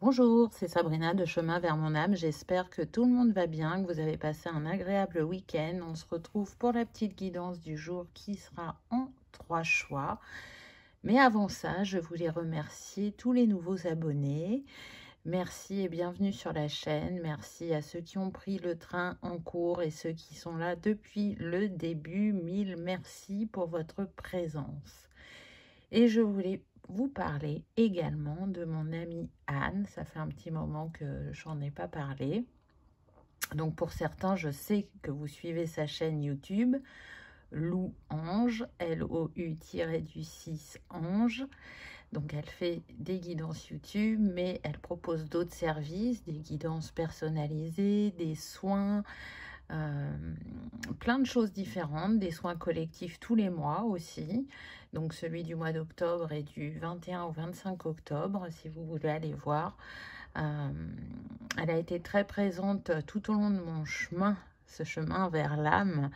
Bonjour, c'est Sabrina de Chemin vers mon âme. J'espère que tout le monde va bien, que vous avez passé un agréable week-end. On se retrouve pour la petite guidance du jour qui sera en 3 choix. Mais avant ça, je voulais remercier tous les nouveaux abonnés. Merci et bienvenue sur la chaîne. Merci à ceux qui ont pris le train en cours et ceux qui sont là depuis le début. Mille merci pour votre présence. Et je voulais vous parler également de mon amie Anne. Ça fait un petit moment que j'en ai pas parlé. Donc pour certains, je sais que vous suivez sa chaîne YouTube, Lou Ange, L-O-U-6 Ange. Donc elle fait des guidances YouTube, mais elle propose d'autres services, des guidances personnalisées, des soins, plein de choses différentes, des soins collectifs tous les mois aussi. Donc celui du mois d'octobre est du 21 au 25 octobre, si vous voulez aller voir. Elle a été très présente tout au long de mon chemin, ce chemin vers l'âme,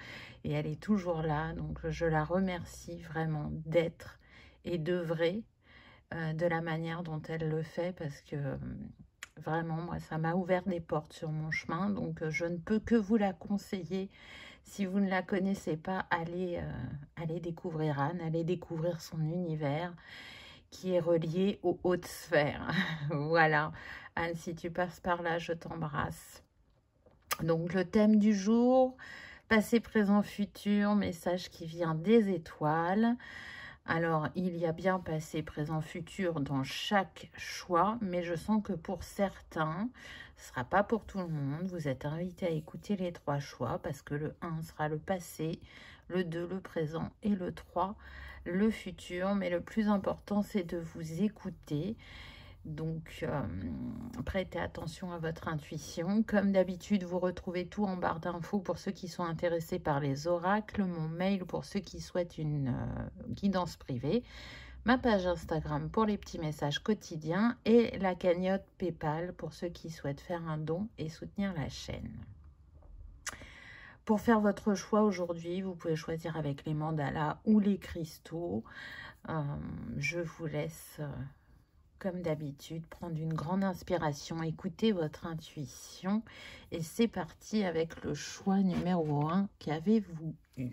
et elle est toujours là. Donc je la remercie vraiment d'être et d'œuvrer de la manière dont elle le fait, parce que vraiment, moi, ça m'a ouvert des portes sur mon chemin. Donc je ne peux que vous la conseiller. Si vous ne la connaissez pas, allez découvrir Anne, allez découvrir son univers qui est relié aux hautes sphères. Voilà. Anne, si tu passes par là, je t'embrasse. Donc le thème du jour, passé, présent, futur, message qui vient des étoiles. Alors, il y a bien passé, présent, futur dans chaque choix, mais je sens que pour certains, ce ne sera pas pour tout le monde. Vous êtes invités à écouter les 3 choix parce que le 1 sera le passé, le 2 le présent et le 3 le futur. Mais le plus important, c'est de vous écouter. Donc, prêtez attention à votre intuition. Comme d'habitude, vous retrouvez tout en barre d'infos pour ceux qui sont intéressés par les oracles, mon mail pour ceux qui souhaitent une guidance privée, ma page Instagram pour les petits messages quotidiens et la cagnotte PayPal pour ceux qui souhaitent faire un don et soutenir la chaîne. Pour faire votre choix aujourd'hui, vous pouvez choisir avec les mandalas ou les cristaux. Je vous laisse... comme d'habitude, prendre une grande inspiration, écoutez votre intuition et c'est parti avec le choix numéro 1 qu'avez-vous eu.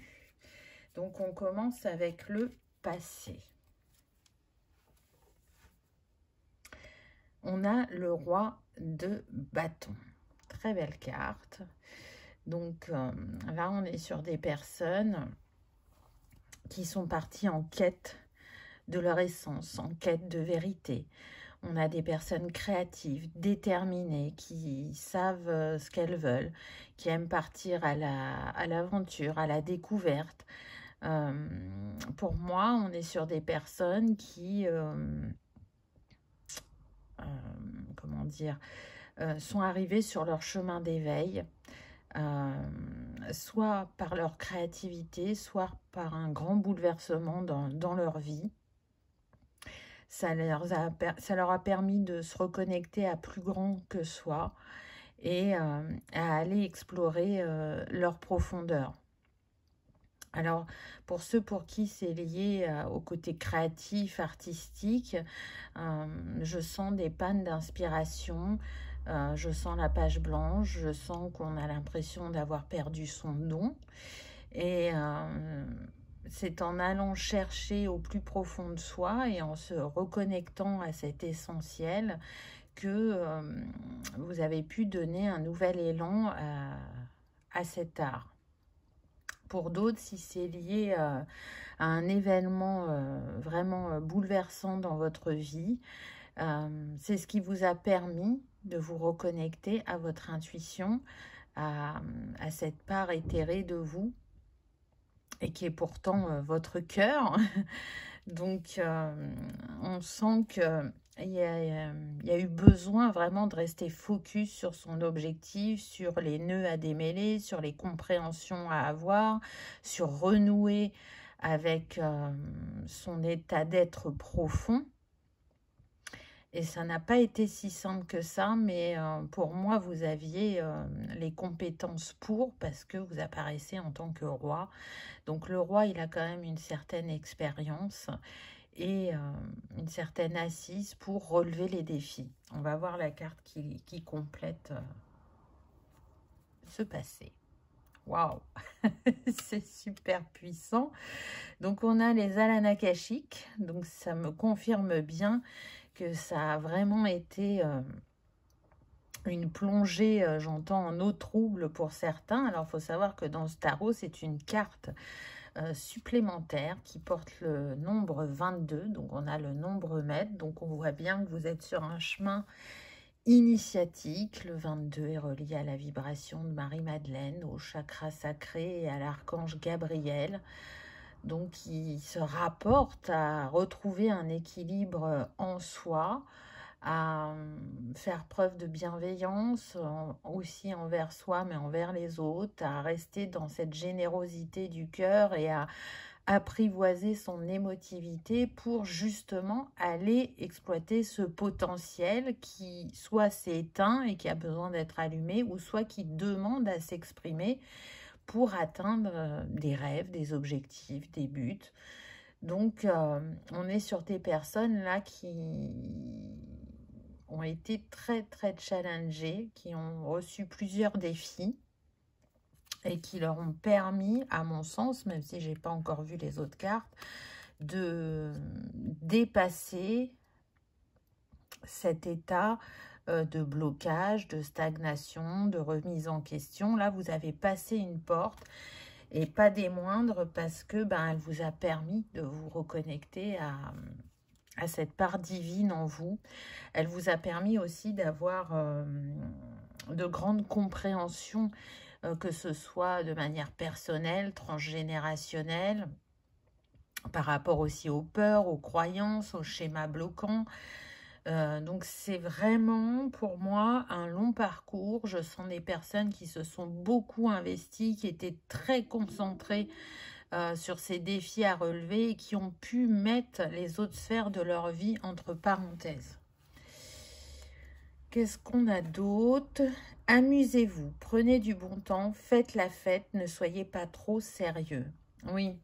Donc on commence avec le passé. On a le roi de bâton, très belle carte. Donc là on est sur des personnes qui sont parties en quête de leur essence, en quête de vérité. On a des personnes créatives, déterminées, qui savent ce qu'elles veulent, qui aiment partir à l'aventure, à la découverte. Pour moi, on est sur des personnes qui, comment dire, sont arrivées sur leur chemin d'éveil, soit par leur créativité, soit par un grand bouleversement dans leur vie. Ça leur a permis de se reconnecter à plus grand que soi et à aller explorer leur profondeur. Alors, pour ceux pour qui c'est lié au côté créatif, artistique, je sens des pannes d'inspiration, je sens la page blanche, je sens qu'on a l'impression d'avoir perdu son don. Et c'est en allant chercher au plus profond de soi et en se reconnectant à cet essentiel que vous avez pu donner un nouvel élan à cet art. Pour d'autres, si c'est lié à un événement vraiment bouleversant dans votre vie, c'est ce qui vous a permis de vous reconnecter à votre intuition, à cette part éthérée de vous, et qui est pourtant votre cœur. Donc, on sent qu'il y a eu besoin vraiment de rester focus sur son objectif, sur les nœuds à démêler, sur les compréhensions à avoir, sur renouer avec son état d'être profond. Et ça n'a pas été si simple que ça, mais pour moi, vous aviez les compétences parce que vous apparaissez en tant que roi. Donc le roi, il a quand même une certaine expérience et une certaine assise pour relever les défis. On va voir la carte qui complète ce passé. Waouh, c'est super puissant. Donc on a les Alan Akashiques, donc ça me confirme bien que ça a vraiment été une plongée, j'entends, en eau trouble pour certains. Alors il faut savoir que dans ce tarot, c'est une carte supplémentaire qui porte le nombre 22, donc on a le nombre maître, donc on voit bien que vous êtes sur un chemin initiatique. Le 22 est relié à la vibration de Marie-Madeleine, au chakra sacré et à l'archange Gabriel, donc il se rapporte à retrouver un équilibre en soi, à faire preuve de bienveillance aussi envers soi, mais envers les autres, à rester dans cette générosité du cœur et à apprivoiser son émotivité pour justement aller exploiter ce potentiel qui soit s'est éteint et qui a besoin d'être allumé, ou soit qui demande à s'exprimer pour atteindre des rêves, des objectifs, des buts. Donc, on est sur des personnes là qui ont été très challengées, qui ont reçu plusieurs défis et qui leur ont permis, à mon sens, même si j'ai pas encore vu les autres cartes, de dépasser cet état de blocage, de stagnation, de remise en question. Là, vous avez passé une porte, et pas des moindres, parce que elle vous a permis de vous reconnecter à cette part divine en vous. Elle vous a permis aussi d'avoir de grandes compréhensions, que ce soit de manière personnelle, transgénérationnelle, par rapport aussi aux peurs, aux croyances, aux schémas bloquants. Donc c'est vraiment pour moi un long parcours. Je sens des personnes qui se sont beaucoup investies, qui étaient très concentrées sur ces défis à relever et qui ont pu mettre les autres sphères de leur vie entre parenthèses. Qu'est-ce qu'on a d'autre? Amusez-vous, prenez du bon temps, faites la fête, ne soyez pas trop sérieux. Oui,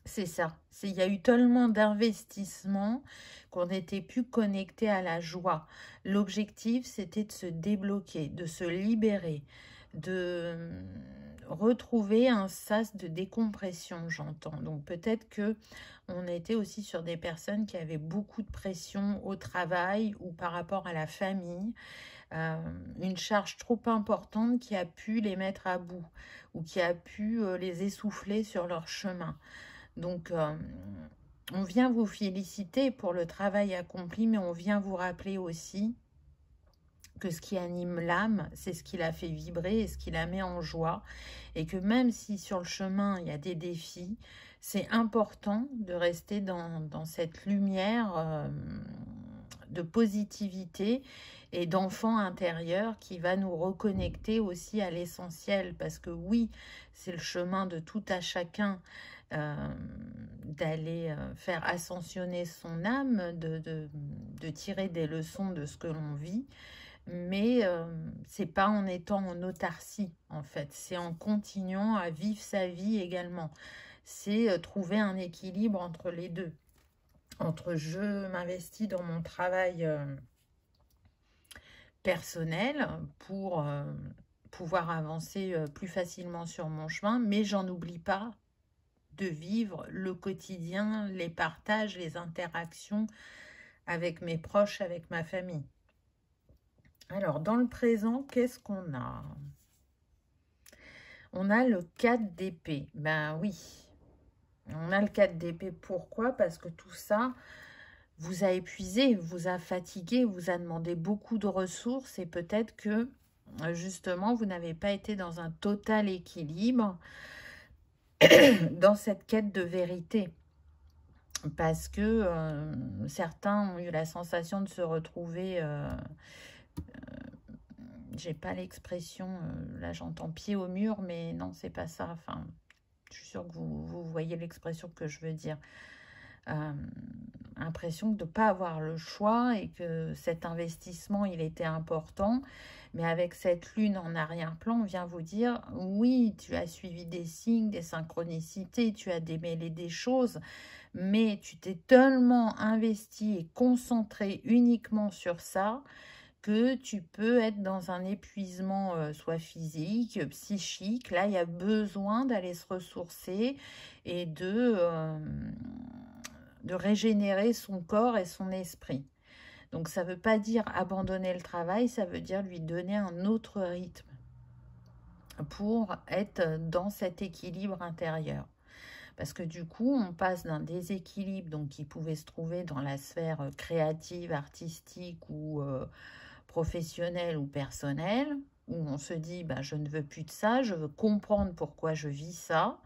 c'est ça. Il y a eu tellement d'investissements qu'on n'était plus connecté à la joie. L'objectif, c'était de se débloquer, de se libérer, de retrouver un sas de décompression, j'entends. Donc peut-être que on était aussi sur des personnes qui avaient beaucoup de pression au travail ou par rapport à la famille, une charge trop importante qui a pu les mettre à bout ou qui a pu les essouffler sur leur chemin. Donc, on vient vous féliciter pour le travail accompli, mais on vient vous rappeler aussi que ce qui anime l'âme, c'est ce qui la fait vibrer et ce qui la met en joie. Et que même si sur le chemin, il y a des défis, c'est important de rester dans cette lumière de positivité et d'enfant intérieur qui va nous reconnecter aussi à l'essentiel. Parce que oui, c'est le chemin de tout à chacun d'aller faire ascensionner son âme, de tirer des leçons de ce que l'on vit. Mais c'est pas en étant en autarcie, en fait. C'est en continuant à vivre sa vie également. C'est trouver un équilibre entre les deux. Entre je m'investis dans mon travail personnel pour pouvoir avancer plus facilement sur mon chemin, mais j'en oublie pas de vivre le quotidien, les partages, les interactions avec mes proches, avec ma famille. Alors, dans le présent, qu'est-ce qu'on a? On a le 4 d'épée. Ben oui, on a le 4 d'épée. Pourquoi? Parce que tout ça vous a épuisé, vous a fatigué, vous a demandé beaucoup de ressources et peut-être que, justement, vous n'avez pas été dans un total équilibre dans cette quête de vérité. Parce que certains ont eu la sensation de se retrouver... j'ai pas l'expression, là j'entends pied au mur, mais non, c'est pas ça. Enfin, je suis sûre que vous voyez l'expression que je veux dire. Impression de ne pas avoir le choix et que cet investissement, il était important. Mais avec cette lune en arrière-plan, on vient vous dire, oui, tu as suivi des signes, des synchronicités, tu as démêlé des choses, mais tu t'es tellement investi et concentré uniquement sur ça que tu peux être dans un épuisement soit physique, psychique. Là, il y a besoin d'aller se ressourcer et de régénérer son corps et son esprit. Donc, ça ne veut pas dire abandonner le travail, ça veut dire lui donner un autre rythme pour être dans cet équilibre intérieur. Parce que du coup, on passe d'un déséquilibre donc, qui pouvait se trouver dans la sphère créative, artistique ou professionnelle ou personnelle, où on se dit bah, je ne veux plus de ça, je veux comprendre pourquoi je vis ça.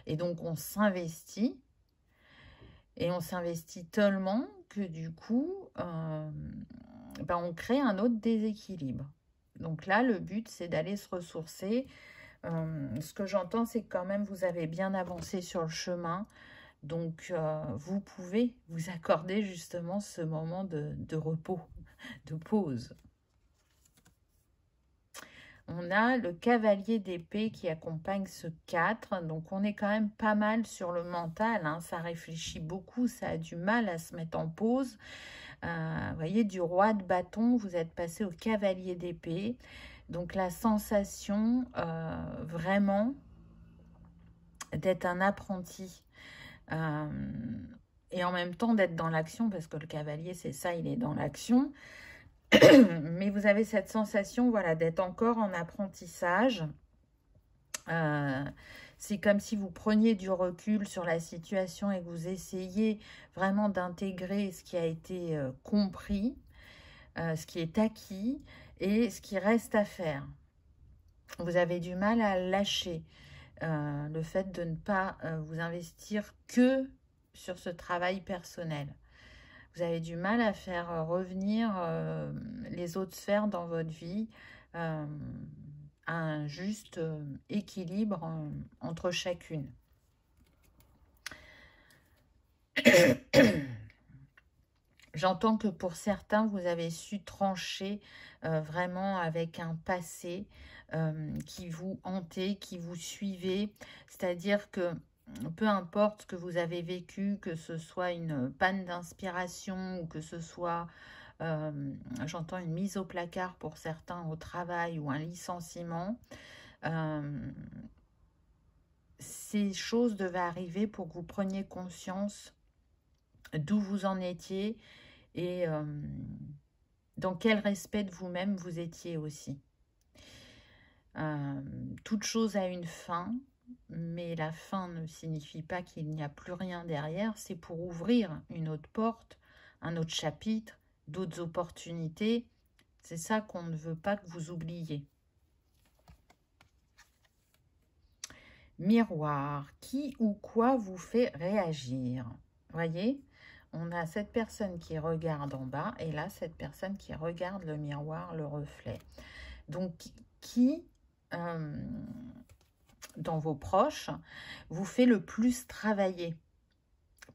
Et donc on s'investit. Et on s'investit tellement que du coup, bah, on crée un autre déséquilibre. Donc là, le but, c'est d'aller se ressourcer. Ce que j'entends, c'est que quand même, vous avez bien avancé sur le chemin. Donc, vous pouvez vous accorder justement ce moment de repos, de pause. On a le cavalier d'épée qui accompagne ce 4. Donc, on est quand même pas mal sur le mental. Hein. Ça réfléchit beaucoup, ça a du mal à se mettre en pause. Vous voyez, du roi de bâton, vous êtes passé au cavalier d'épée. Donc, la sensation vraiment d'être un apprenti. Et en même temps d'être dans l'action, parce que le cavalier, c'est ça, il est dans l'action. Mais vous avez cette sensation, voilà, d'être encore en apprentissage. C'est comme si vous preniez du recul sur la situation et que vous essayiez vraiment d'intégrer ce qui a été compris, ce qui est acquis et ce qui reste à faire. Vous avez du mal à lâcher le fait de ne pas vous investir que sur ce travail personnel. Vous avez du mal à faire revenir les autres sphères dans votre vie à un juste équilibre entre chacune. J'entends que pour certains, vous avez su trancher vraiment avec un passé qui vous hantait, qui vous suivait. C'est-à-dire que peu importe ce que vous avez vécu, que ce soit une panne d'inspiration ou que ce soit, j'entends une mise au placard pour certains au travail ou un licenciement, ces choses devaient arriver pour que vous preniez conscience d'où vous en étiez et dans quel respect de vous-même vous étiez aussi. Toute chose a une fin, mais la fin ne signifie pas qu'il n'y a plus rien derrière, c'est pour ouvrir une autre porte, un autre chapitre, d'autres opportunités. C'est ça qu'on ne veut pas que vous oubliez. Miroir, qui ou quoi vous fait réagir? Voyez, on a cette personne qui regarde en bas et là, cette personne qui regarde le miroir, le reflet. Donc, qui, dans vos proches, vous fait le plus travailler?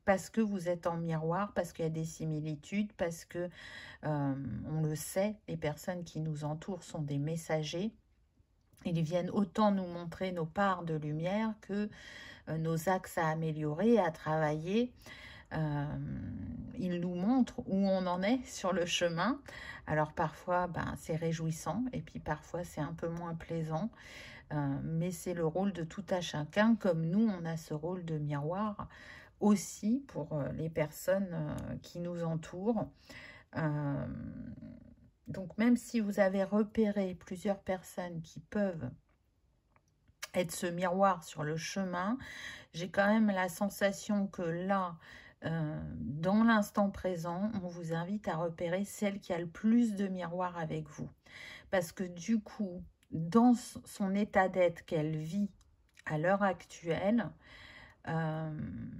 Parce que vous êtes en miroir, parce qu'il y a des similitudes, parce que, on le sait, les personnes qui nous entourent sont des messagers. Ils viennent autant nous montrer nos parts de lumière que nos axes à améliorer, à travailler. Ils nous montrent où on en est sur le chemin. Alors parfois, ben, c'est réjouissant et puis parfois, c'est un peu moins plaisant. Mais c'est le rôle de tout à chacun. Comme nous, on a ce rôle de miroir aussi pour les personnes qui nous entourent. Donc, même si vous avez repéré plusieurs personnes qui peuvent être ce miroir sur le chemin, j'ai quand même la sensation que là, dans l'instant présent, on vous invite à repérer celle qui a le plus de miroirs avec vous. Parce que du coup, dans son état d'être qu'elle vit à l'heure actuelle,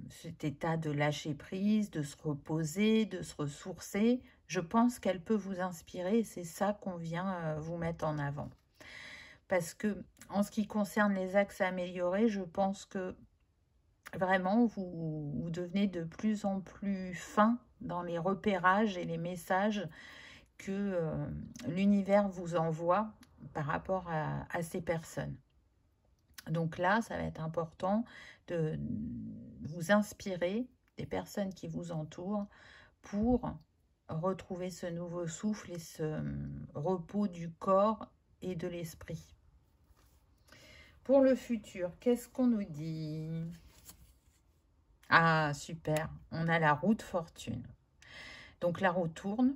cet état de lâcher prise, de se reposer, de se ressourcer, je pense qu'elle peut vous inspirer et c'est ça qu'on vient vous mettre en avant. Parce que en ce qui concerne les axes à améliorer, je pense que vraiment vous devenez de plus en plus fin dans les repérages et les messages que l'univers vous envoie par rapport à ces personnes. Donc là, ça va être important de vous inspirer des personnes qui vous entourent pour retrouver ce nouveau souffle et ce repos du corps et de l'esprit. Pour le futur, qu'est-ce qu'on nous dit? Ah, super, on a la roue de fortune. Donc la roue tourne,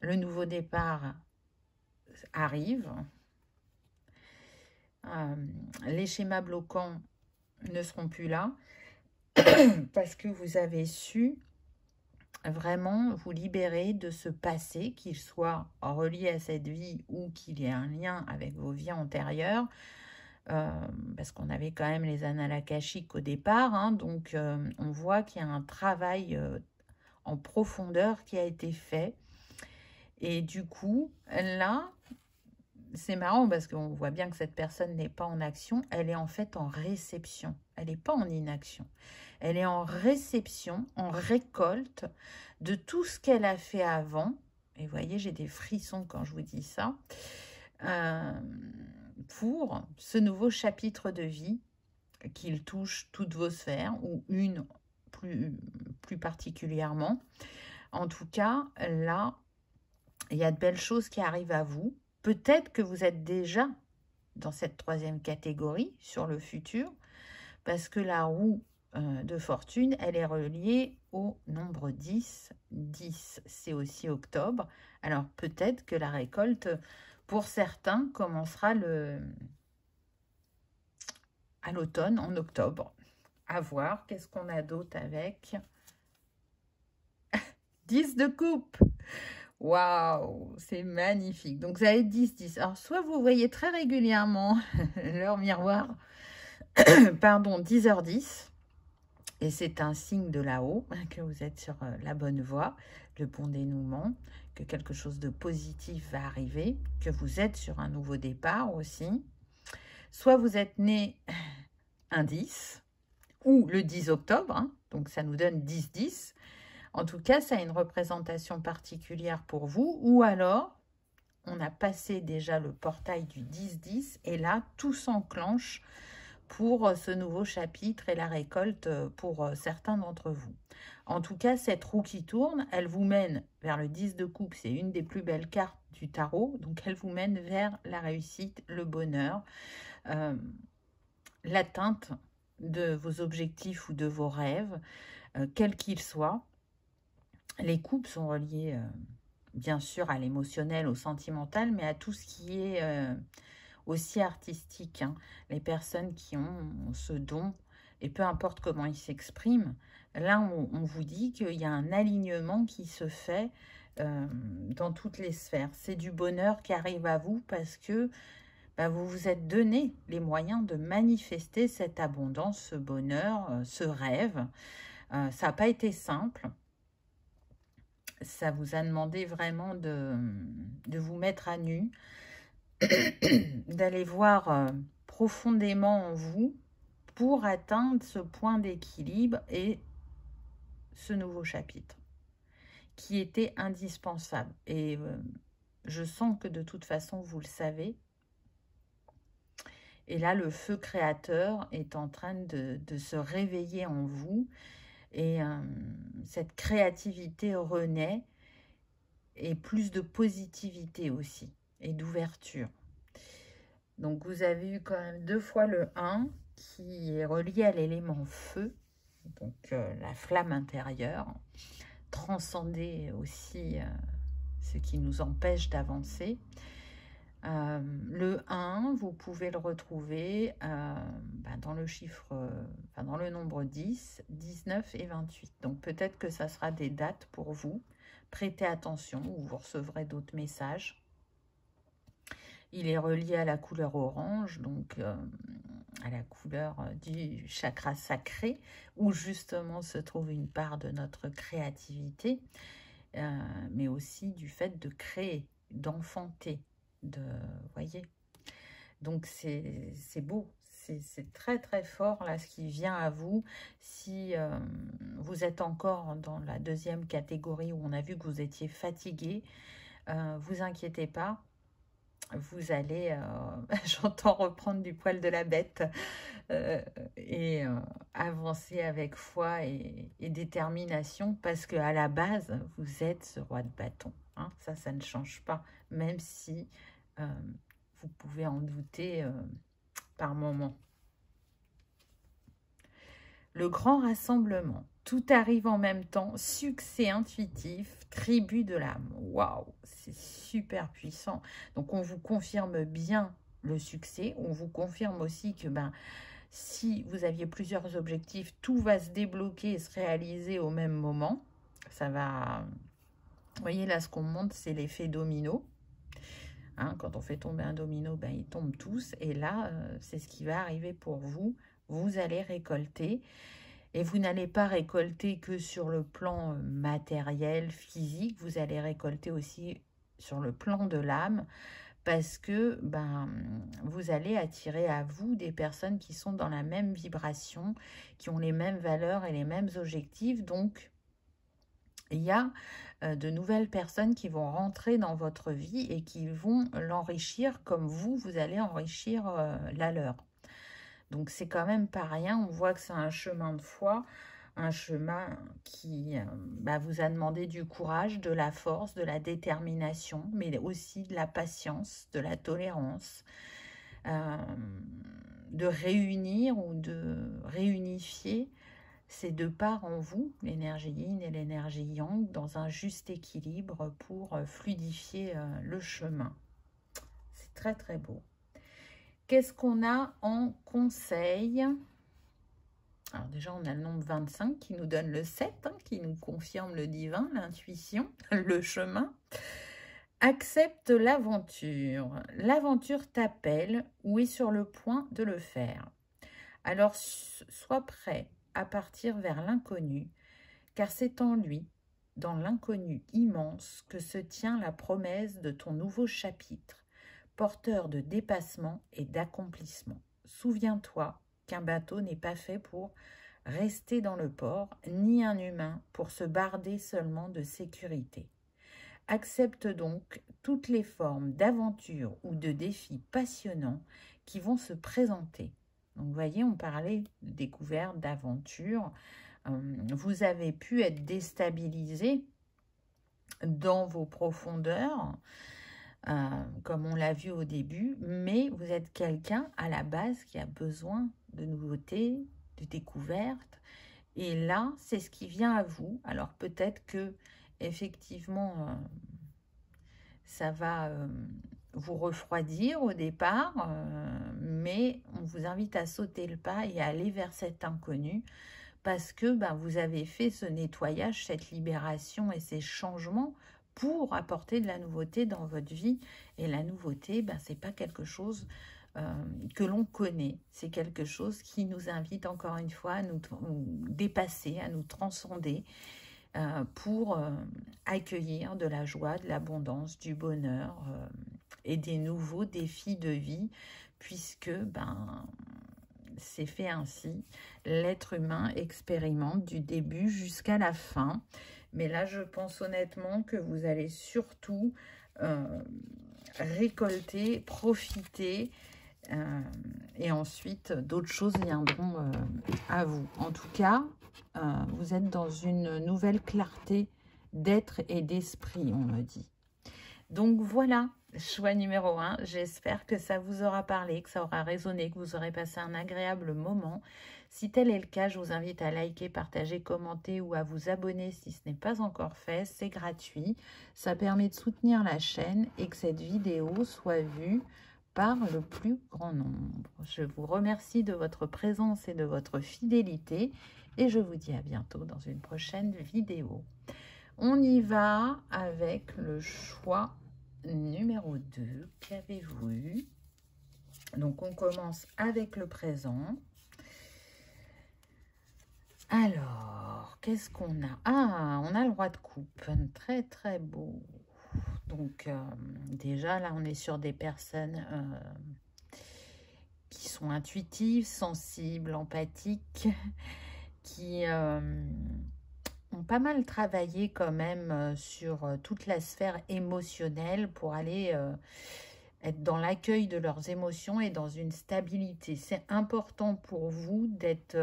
le nouveau départ arrive, les schémas bloquants ne seront plus là, parce que vous avez su vraiment vous libérer de ce passé, qu'il soit relié à cette vie ou qu'il y ait un lien avec vos vies antérieures, parce qu'on avait quand même les annales akashiques au départ, hein, donc on voit qu'il y a un travail en profondeur qui a été fait. Et du coup, là, c'est marrant parce qu'on voit bien que cette personne n'est pas en action, elle est en fait en réception, elle n'est pas en inaction. Elle est en réception, en récolte de tout ce qu'elle a fait avant. Et vous voyez, j'ai des frissons quand je vous dis ça. Pour ce nouveau chapitre de vie qu'il touche toutes vos sphères, ou une plus particulièrement. En tout cas, là, il y a de belles choses qui arrivent à vous. Peut-être que vous êtes déjà dans cette troisième catégorie sur le futur, parce que la roue de fortune, elle est reliée au nombre 10. 10, c'est aussi octobre. Alors peut-être que la récolte, pour certains, commencera à l'automne, en octobre. À voir, qu'est-ce qu'on a d'autre avec 10 de coupe. Waouh, c'est magnifique. Donc vous avez 10-10. Alors soit vous voyez très régulièrement leur miroir, pardon, 10h10. Et c'est un signe de là-haut, que vous êtes sur la bonne voie, le bon dénouement, que quelque chose de positif va arriver, que vous êtes sur un nouveau départ aussi. Soit vous êtes né un 10, ou le 10 octobre, hein, donc ça nous donne 10-10. En tout cas, ça a une représentation particulière pour vous, ou alors, on a passé déjà le portail du 10-10, et là, tout s'enclenche pour ce nouveau chapitre et la récolte pour certains d'entre vous. En tout cas, cette roue qui tourne, elle vous mène vers le 10 de coupe, c'est une des plus belles cartes du tarot, donc elle vous mène vers la réussite, le bonheur, l'atteinte de vos objectifs ou de vos rêves, quels qu'ils soient. Les coupes sont reliées, bien sûr, à l'émotionnel, au sentimental, mais à tout ce qui est aussi artistique, hein. Les personnes qui ont ce don, et peu importe comment ils s'expriment, là, on vous dit qu'il y a un alignement qui se fait dans toutes les sphères. C'est du bonheur qui arrive à vous parce que vous vous êtes donné les moyens de manifester cette abondance, ce bonheur, ce rêve. Ça n'a pas été simple. Ça vous a demandé vraiment de vous mettre à nu, d'aller voir profondément en vous pour atteindre ce point d'équilibre et ce nouveau chapitre qui était indispensable. Et je sens que de toute façon, vous le savez. Et là, le feu créateur est en train de se réveiller en vous. Et cette créativité renaît et plus de positivité aussi et d'ouverture. Donc, vous avez eu quand même 2 fois le 1 qui est relié à l'élément feu, donc la flamme intérieure, transcender aussi ce qui nous empêche d'avancer. Le 1, vous pouvez le retrouver dans le chiffre, dans le nombre 10, 19 et 28. Donc, peut-être que ça sera des dates pour vous. Prêtez attention ou vous recevrez d'autres messages. Il est relié à la couleur orange, donc à la couleur du chakra sacré, où justement se trouve une part de notre créativité, mais aussi du fait de créer, d'enfanter, voyez. Donc c'est beau, c'est très très fort là ce qui vient à vous. Si vous êtes encore dans la deuxième catégorie où on a vu que vous étiez fatigué, vous inquiétez pas. vous allez, j'entends reprendre du poil de la bête et avancer avec foi et détermination parce qu'à la base, vous êtes ce roi de bâton. Hein, ça ne change pas, même si vous pouvez en douter par moment. Le grand rassemblement. Tout arrive en même temps. Succès intuitif, tribu de l'âme. Waouh, c'est super puissant. Donc, on vous confirme bien le succès. On vous confirme aussi que si vous aviez plusieurs objectifs, tout va se débloquer et se réaliser au même moment. Ça va... Vous voyez, là, ce qu'on montre, c'est l'effet domino. Hein, quand on fait tomber un domino, ils tombent tous. Et là, c'est ce qui va arriver pour vous. Vous allez récolter. Et vous n'allez pas récolter que sur le plan matériel, physique, vous allez récolter aussi sur le plan de l'âme, parce que vous allez attirer à vous des personnes qui sont dans la même vibration, qui ont les mêmes valeurs et les mêmes objectifs. Donc, il y a de nouvelles personnes qui vont rentrer dans votre vie et qui vont l'enrichir comme vous allez enrichir la leur. Donc, c'est quand même pas rien. On voit que c'est un chemin de foi, un chemin qui vous a demandé du courage, de la force, de la détermination, mais aussi de la patience, de la tolérance, de réunir ou de réunifier ces deux parts en vous, l'énergie yin et l'énergie yang, dans un juste équilibre pour fluidifier le chemin. C'est très très beau. Qu'est-ce qu'on a en conseil? Alors déjà, on a le nombre 25 qui nous donne le 7, hein, qui nous confirme le divin, l'intuition, le chemin. Accepte l'aventure. L'aventure t'appelle ou est sur le point de le faire. Alors, sois prêt à partir vers l'inconnu, car c'est en lui, dans l'inconnu immense, que se tient la promesse de ton nouveau chapitre, porteur de dépassement et d'accomplissement. Souviens-toi qu'un bateau n'est pas fait pour rester dans le port, ni un humain pour se barder seulement de sécurité. Accepte donc toutes les formes d'aventure ou de défis passionnants qui vont se présenter. Donc, vous voyez, on parlait de découverte, d'aventure. Vous avez pu être déstabilisé dans vos profondeurs, comme on l'a vu au début, mais vous êtes quelqu'un à la base qui a besoin de nouveautés, de découvertes. Et là, c'est ce qui vient à vous. Alors peut-être que effectivement, ça va vous refroidir au départ, mais on vous invite à sauter le pas et à aller vers cet inconnu parce que vous avez fait ce nettoyage, cette libération et ces changements pour apporter de la nouveauté dans votre vie. Et la nouveauté, ce n'est pas quelque chose que l'on connaît. C'est quelque chose qui nous invite encore une fois à nous dépasser, à nous transcender pour accueillir de la joie, de l'abondance, du bonheur et des nouveaux défis de vie, puisque c'est fait ainsi. L'être humain expérimente du début jusqu'à la fin. Mais là, je pense honnêtement que vous allez surtout récolter, profiter, et ensuite d'autres choses viendront à vous. En tout cas, vous êtes dans une nouvelle clarté d'être et d'esprit, on me dit. Donc voilà, choix numéro 1. J'espère que ça vous aura parlé, que ça aura résonné, que vous aurez passé un agréable moment. Si tel est le cas, je vous invite à liker, partager, commenter ou à vous abonner si ce n'est pas encore fait. C'est gratuit. Ça permet de soutenir la chaîne et que cette vidéo soit vue par le plus grand nombre. Je vous remercie de votre présence et de votre fidélité et je vous dis à bientôt dans une prochaine vidéo. On y va avec le choix numéro 2. Qu'avez-vous eu? Donc, on commence avec le présent. Alors, qu'est-ce qu'on a? Ah, on a le roi de coupe. Très, très beau. Donc, déjà, là, on est sur des personnes qui sont intuitives, sensibles, empathiques, qui ont pas mal travaillé quand même sur toute la sphère émotionnelle pour aller être dans l'accueil de leurs émotions et dans une stabilité. C'est important pour vous d'être,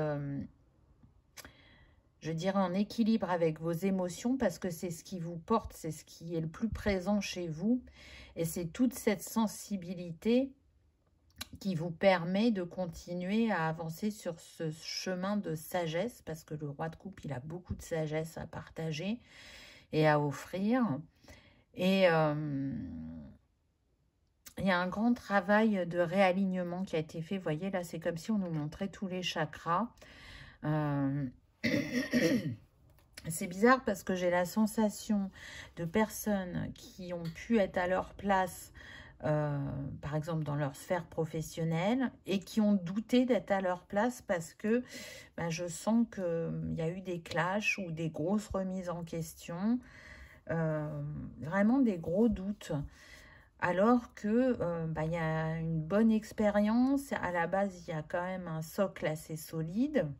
je dirais, en équilibre avec vos émotions parce que c'est ce qui vous porte, c'est ce qui est le plus présent chez vous. Et c'est toute cette sensibilité qui vous permet de continuer à avancer sur ce chemin de sagesse parce que le roi de coupe, il a beaucoup de sagesse à partager et à offrir. Et il y a un grand travail de réalignement qui a été fait. Vous voyez, là, c'est comme si on nous montrait tous les chakras. C'est bizarre parce que j'ai la sensation de personnes qui ont pu être à leur place, par exemple dans leur sphère professionnelle, et qui ont douté d'être à leur place parce que ben, je sens qu'il y a eu des clashs ou des grosses remises en question, vraiment des gros doutes. Alors que y a une bonne expérience, à la base, il y a quand même un socle assez solide.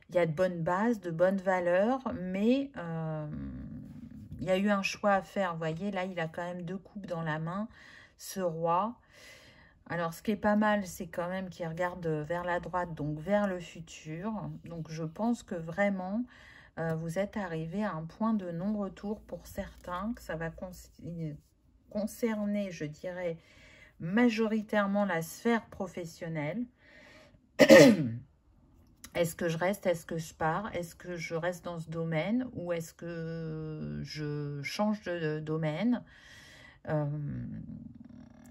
Il y a de bonnes bases, de bonnes valeurs, mais il y a eu un choix à faire. Vous voyez, là, il a quand même 2 coupes dans la main, ce roi. Alors, ce qui est pas mal, c'est quand même qu'il regarde vers la droite, donc vers le futur. Donc, je pense que vraiment, vous êtes arrivé à un point de non-retour pour certains, que ça va concerner, je dirais, majoritairement la sphère professionnelle. Est-ce que je reste, est-ce que je pars, est-ce que je reste dans ce domaine ou est-ce que je change de domaine?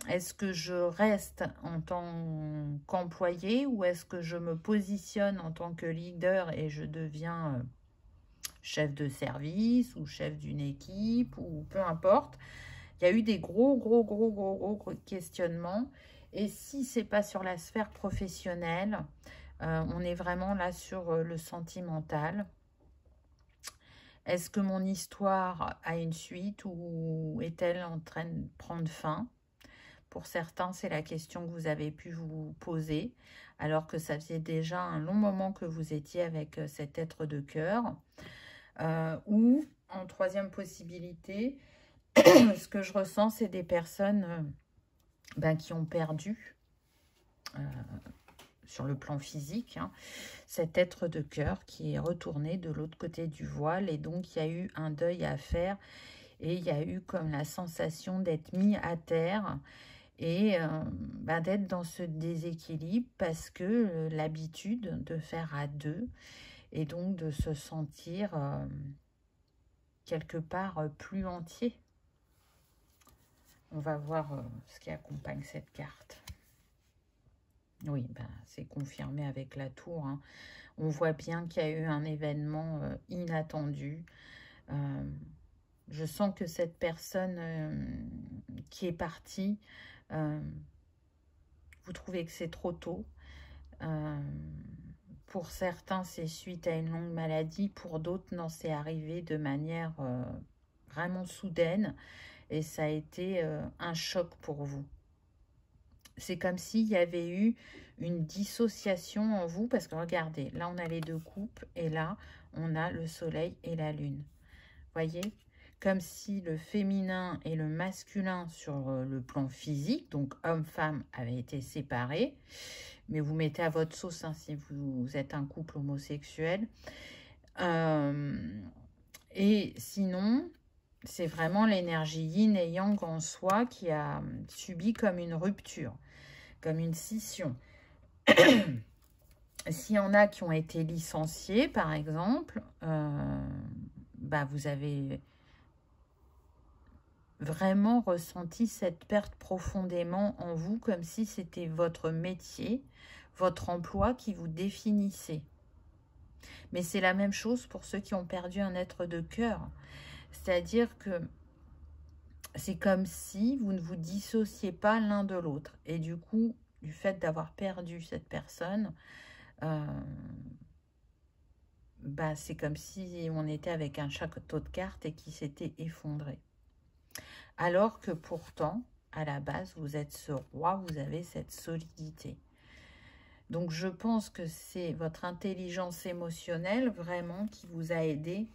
Est-ce que je reste en tant qu'employé ou est-ce que je me positionne en tant que leader et je deviens chef de service ou chef d'une équipe ou peu importe? Il y a eu des gros questionnements. Et si ce n'est pas sur la sphère professionnelle, on est vraiment là sur le sentimental. Est-ce que mon histoire a une suite ou est-elle en train de prendre fin? Pour certains, c'est la question que vous avez pu vous poser, alors que ça faisait déjà un long moment que vous étiez avec cet être de cœur. Ou, en troisième possibilité, ce que je ressens, c'est des personnes qui ont perdu, sur le plan physique, hein, cet être de cœur qui est retourné de l'autre côté du voile. Et donc, il y a eu un deuil à faire et il y a eu comme la sensation d'être mis à terre et d'être dans ce déséquilibre parce que l'habitude de faire à deux et donc de se sentir quelque part plus entier. On va voir ce qui accompagne cette carte. Oui, c'est confirmé avec la tour. Hein. On voit bien qu'il y a eu un événement inattendu. Je sens que cette personne qui est partie, vous trouvez que c'est trop tôt. Pour certains, c'est suite à une longue maladie. Pour d'autres, non, c'est arrivé de manière vraiment soudaine. Et ça a été un choc pour vous. C'est comme s'il y avait eu une dissociation en vous. Parce que regardez, là, on a les 2 coupes. Et là, on a le soleil et la lune. Voyez, comme si le féminin et le masculin sur le plan physique, donc homme-femme, avaient été séparés. Mais vous mettez à votre sauce hein, si vous êtes un couple homosexuel. Et sinon, c'est vraiment l'énergie yin et yang en soi qui a subi comme une rupture, comme une scission. S'il y en a qui ont été licenciés, par exemple, vous avez vraiment ressenti cette perte profondément en vous, comme si c'était votre métier, votre emploi qui vous définissait. Mais c'est la même chose pour ceux qui ont perdu un être de cœur. C'est-à-dire que c'est comme si vous ne vous dissociez pas l'un de l'autre. Et du coup, du fait d'avoir perdu cette personne, c'est comme si on était avec un château de cartes et qui s'était effondré. Alors que pourtant, à la base, vous êtes ce roi, vous avez cette solidité. Donc, je pense que c'est votre intelligence émotionnelle vraiment qui vous a aidé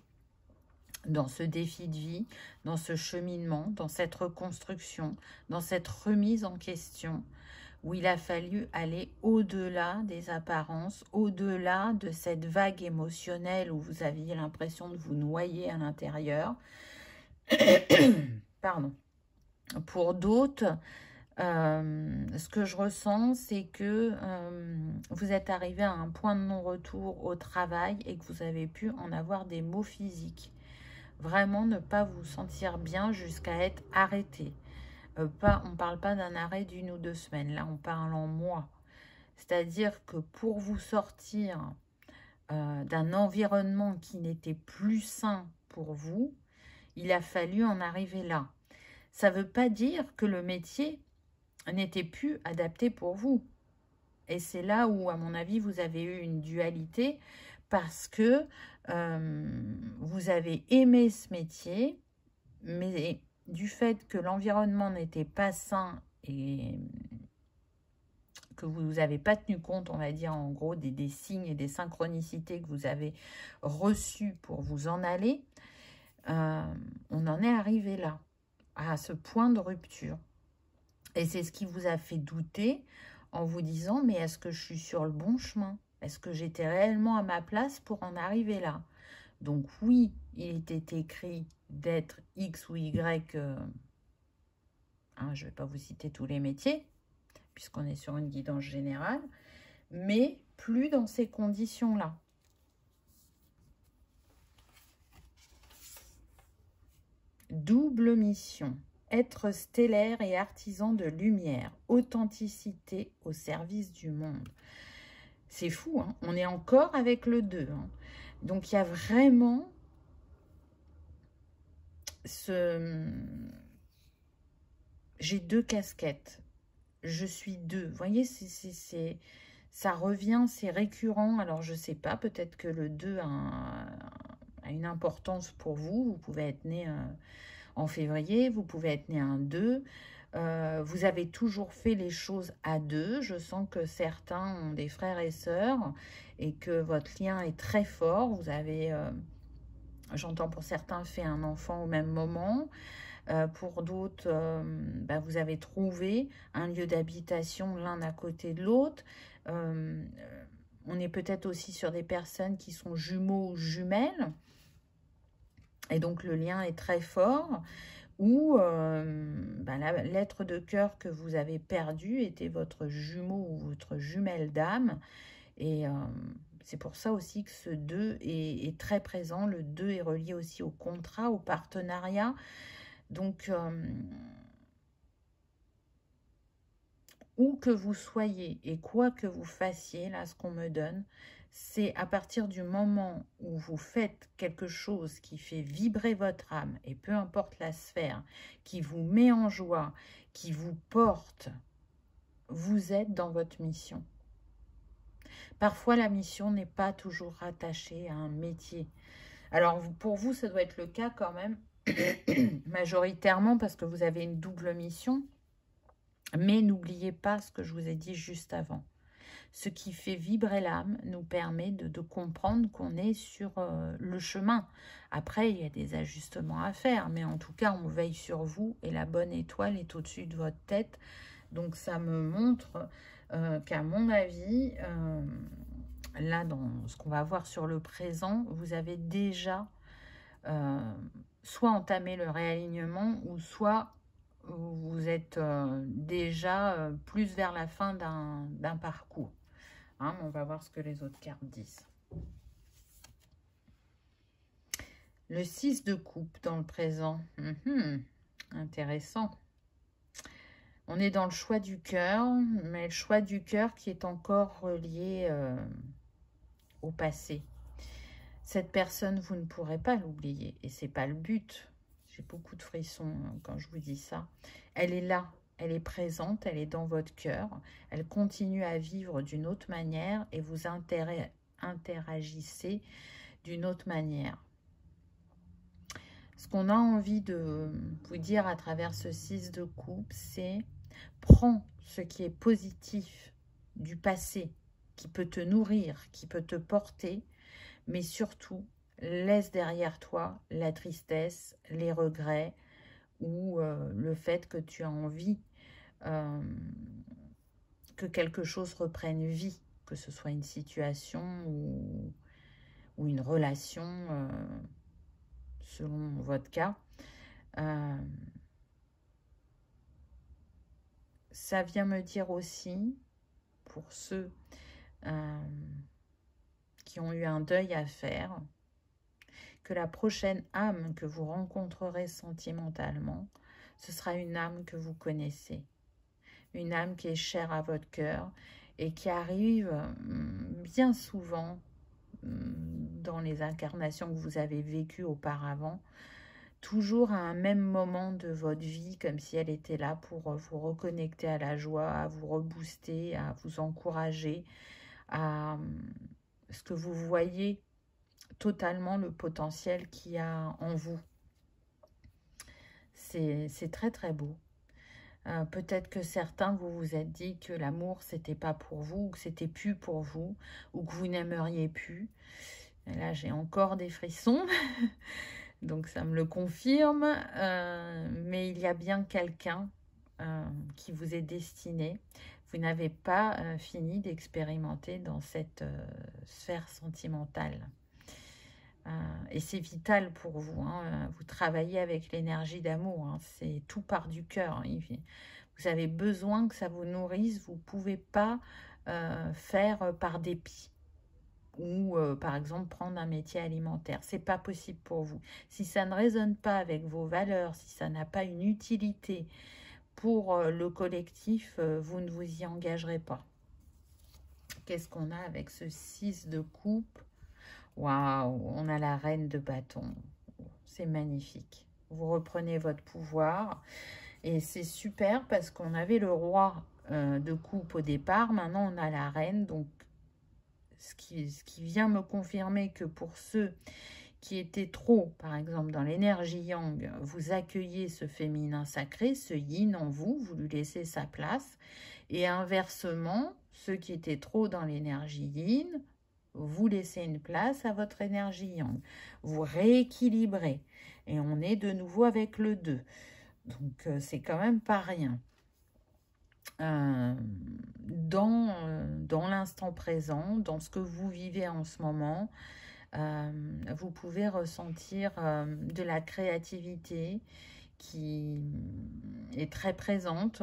dans ce défi de vie, dans ce cheminement, dans cette reconstruction, dans cette remise en question, où il a fallu aller au-delà des apparences, au-delà de cette vague émotionnelle où vous aviez l'impression de vous noyer à l'intérieur. Pardon. Pour d'autres, ce que je ressens, c'est que vous êtes arrivé à un point de non-retour au travail et que vous avez pu en avoir des maux physiques. Vraiment ne pas vous sentir bien jusqu'à être arrêté. On ne parle pas d'un arrêt d'1 ou 2 semaines, là on parle en mois. C'est-à-dire que pour vous sortir d'un environnement qui n'était plus sain pour vous, il a fallu en arriver là. Ça ne veut pas dire que le métier n'était plus adapté pour vous. Et c'est là où, à mon avis, vous avez eu une dualité parce que vous avez aimé ce métier, mais du fait que l'environnement n'était pas sain et que vous n'avez pas tenu compte, on va dire en gros, des signes et des synchronicités que vous avez reçus pour vous en aller, on en est arrivé là, à ce point de rupture. Et c'est ce qui vous a fait douter en vous disant, mais est-ce que je suis sur le bon chemin? Est-ce que j'étais réellement à ma place pour en arriver là? Donc oui, il était écrit d'être X ou Y, je ne vais pas vous citer tous les métiers, puisqu'on est sur une guidance générale, mais plus dans ces conditions-là. Double mission. Être stellaire et artisan de lumière. Authenticité au service du monde. C'est fou, hein? On est encore avec le 2. Hein? Donc, il y a vraiment J'ai 2 casquettes. Je suis 2. Vous voyez, ça revient, c'est récurrent. Alors, je ne sais pas, peut-être que le 2 a une importance pour vous. Vous pouvez être né en février, vous pouvez être né un 2. Vous avez toujours fait les choses à 2. Je sens que certains ont des frères et sœurs et que votre lien est très fort. Vous avez, j'entends pour certains, fait un enfant au même moment. Pour d'autres, vous avez trouvé un lieu d'habitation l'un à côté de l'autre. On est peut-être aussi sur des personnes qui sont jumeaux ou jumelles. Et donc, le lien est très fort. Ou la lettre de cœur que vous avez perdue était votre jumeau ou votre jumelle d'âme. Et c'est pour ça aussi que ce 2 est très présent. Le 2 est relié aussi au contrat, au partenariat. Donc, où que vous soyez et quoi que vous fassiez, là, ce qu'on me donne, c'est à partir du moment où vous faites quelque chose qui fait vibrer votre âme, et peu importe la sphère, qui vous met en joie, qui vous porte, vous êtes dans votre mission. Parfois, la mission n'est pas toujours rattachée à un métier. Alors, pour vous, ça doit être le cas quand même, majoritairement, parce que vous avez une double mission. Mais n'oubliez pas ce que je vous ai dit juste avant. Ce qui fait vibrer l'âme nous permet de comprendre qu'on est sur le chemin. Après, il y a des ajustements à faire, mais en tout cas, on veille sur vous et la bonne étoile est au-dessus de votre tête. Donc, ça me montre qu'à mon avis, là, dans ce qu'on va voir sur le présent, vous avez déjà soit entamé le réalignement ou soit vous êtes déjà plus vers la fin d'un parcours. Hein, on va voir ce que les autres cartes disent. Le 6 de coupe dans le présent. Intéressant. On est dans le choix du cœur, mais le choix du cœur qui est encore relié au passé. Cette personne, vous ne pourrez pas l'oublier et c'est pas le but. J'ai beaucoup de frissons quand je vous dis ça. Elle est là, elle est présente, elle est dans votre cœur. Elle continue à vivre d'une autre manière et vous interagissez d'une autre manière. Ce qu'on a envie de vous dire à travers ce 6 de coupe, c'est prends ce qui est positif du passé, qui peut te nourrir, qui peut te porter, mais surtout, laisse derrière toi la tristesse, les regrets ou le fait que tu as envie que quelque chose reprenne vie, que ce soit une situation ou une relation, selon votre cas. Ça vient me dire aussi, pour ceux qui ont eu un deuil à faire, que la prochaine âme que vous rencontrerez sentimentalement, ce sera une âme que vous connaissez, une âme qui est chère à votre cœur et qui arrive bien souvent dans les incarnations que vous avez vécues auparavant, toujours à un même moment de votre vie, comme si elle était là pour vous reconnecter à la joie, à vous rebooster, à vous encourager, à ce que vous voyez totalement le potentiel qu'il y a en vous. C'est très très beau. Peut-être que certains, vous vous êtes dit que l'amour, c'était pas pour vous, ou que c'était plus pour vous, ou que vous n'aimeriez plus. Et là, j'ai encore des frissons, donc ça me le confirme. Mais il y a bien quelqu'un qui vous est destiné. Vous n'avez pas fini d'expérimenter dans cette sphère sentimentale. Et c'est vital pour vous. Vous travaillez avec l'énergie d'amour. C'est tout part du cœur. Vous avez besoin que ça vous nourrisse. Vous ne pouvez pas faire par dépit. Ou par exemple prendre un métier alimentaire. C'est pas possible pour vous. Si ça ne résonne pas avec vos valeurs, si ça n'a pas une utilité pour le collectif, vous ne vous y engagerez pas. Qu'est-ce qu'on a avec ce 6 de coupe? Waouh, on a la reine de bâton. C'est magnifique. Vous reprenez votre pouvoir. Et c'est super parce qu'on avait le roi de coupe au départ. Maintenant, on a la reine. Donc, ce qui vient me confirmer que pour ceux qui étaient trop, par exemple, dans l'énergie yang, vous accueillez ce féminin sacré, ce yin en vous, vous lui laissez sa place. Et inversement, ceux qui étaient trop dans l'énergie yin, vous laissez une place à votre énergie yang. Vous rééquilibrez. Et on est de nouveau avec le 2. Donc, c'est quand même pas rien. Dans l'instant présent, dans ce que vous vivez en ce moment, vous pouvez ressentir de la créativité qui est très présente,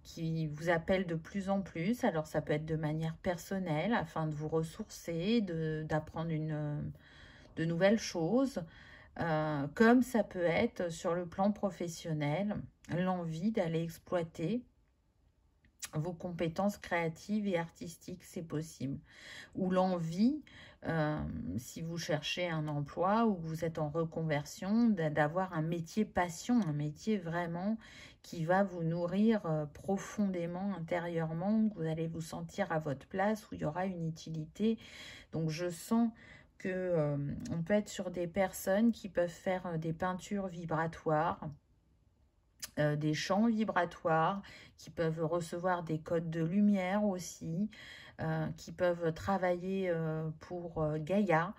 qui vous appelle de plus en plus. Alors, ça peut être de manière personnelle, afin de vous ressourcer, d'apprendre de nouvelles choses, comme ça peut être sur le plan professionnel, l'envie d'aller exploiter vos compétences créatives et artistiques, c'est possible. Ou l'envie, si vous cherchez un emploi ou que vous êtes en reconversion, d'avoir un métier passion, un métier vraiment qui va vous nourrir profondément, intérieurement, que vous allez vous sentir à votre place, où il y aura une utilité. Donc je sens que on peut être sur des personnes qui peuvent faire des peintures vibratoires, des champs vibratoires, qui peuvent recevoir des codes de lumière aussi, qui peuvent travailler pour Gaïa,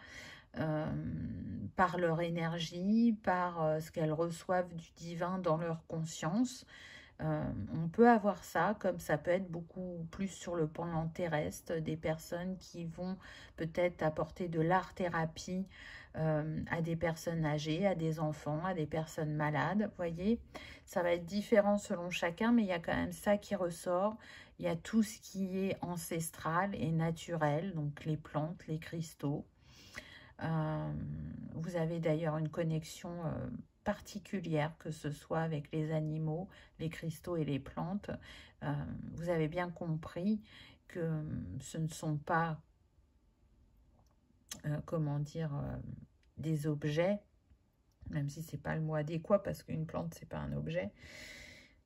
par leur énergie, par ce qu'elles reçoivent du divin dans leur conscience. On peut avoir ça, comme ça peut être beaucoup plus sur le plan terrestre, des personnes qui vont peut-être apporter de l'art-thérapie à des personnes âgées, à des enfants, à des personnes malades. Vous voyez, ça va être différent selon chacun, mais il y a quand même ça qui ressort. Il y a tout ce qui est ancestral et naturel, donc les plantes, les cristaux. Vous avez d'ailleurs une connexion particulière, que ce soit avec les animaux, les cristaux et les plantes. Vous avez bien compris que ce ne sont pas, comment dire, des objets, même si c'est pas le mot adéquat parce qu'une plante, c'est pas un objet.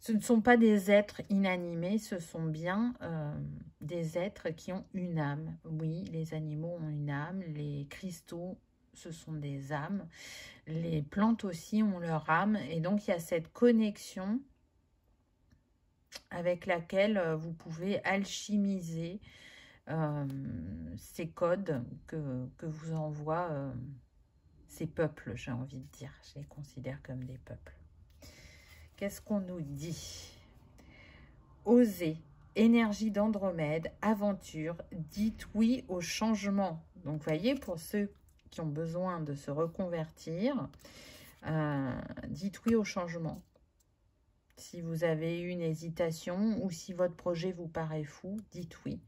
Ce ne sont pas des êtres inanimés, ce sont bien des êtres qui ont une âme. Oui, les animaux ont une âme, les cristaux, ce sont des âmes. Les plantes aussi ont leur âme. Et donc, il y a cette connexion avec laquelle vous pouvez alchimiser ces codes que vous envoie ces peuples, j'ai envie de dire. Je les considère comme des peuples. Qu'est-ce qu'on nous dit? Osez, énergie d'Andromède, aventure, dites oui au changement. Donc, voyez, pour ceux qui ont besoin de se reconvertir, dites oui au changement. Si vous avez une hésitation ou si votre projet vous paraît fou, dites oui.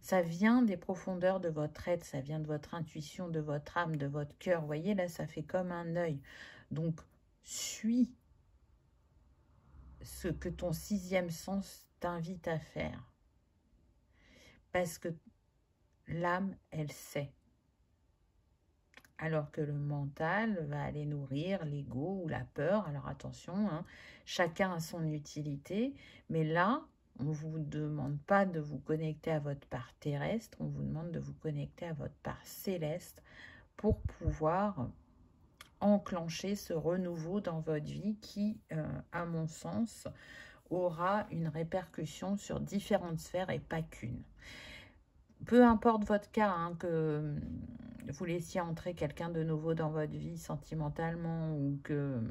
Ça vient des profondeurs de votre être, ça vient de votre intuition, de votre âme, de votre cœur. Vous voyez, là, ça fait comme un œil. Donc, suis ce que ton 6e sens t'invite à faire. Parce que l'âme, elle sait. Alors que le mental va aller nourrir l'ego ou la peur. Alors attention, hein, chacun a son utilité. Mais là, on ne vous demande pas de vous connecter à votre part terrestre. On vous demande de vous connecter à votre part céleste pour pouvoir enclencher ce renouveau dans votre vie qui, à mon sens, aura une répercussion sur différentes sphères et pas qu'une. Peu importe votre cas, hein, que vous laissiez entrer quelqu'un de nouveau dans votre vie sentimentalement ou que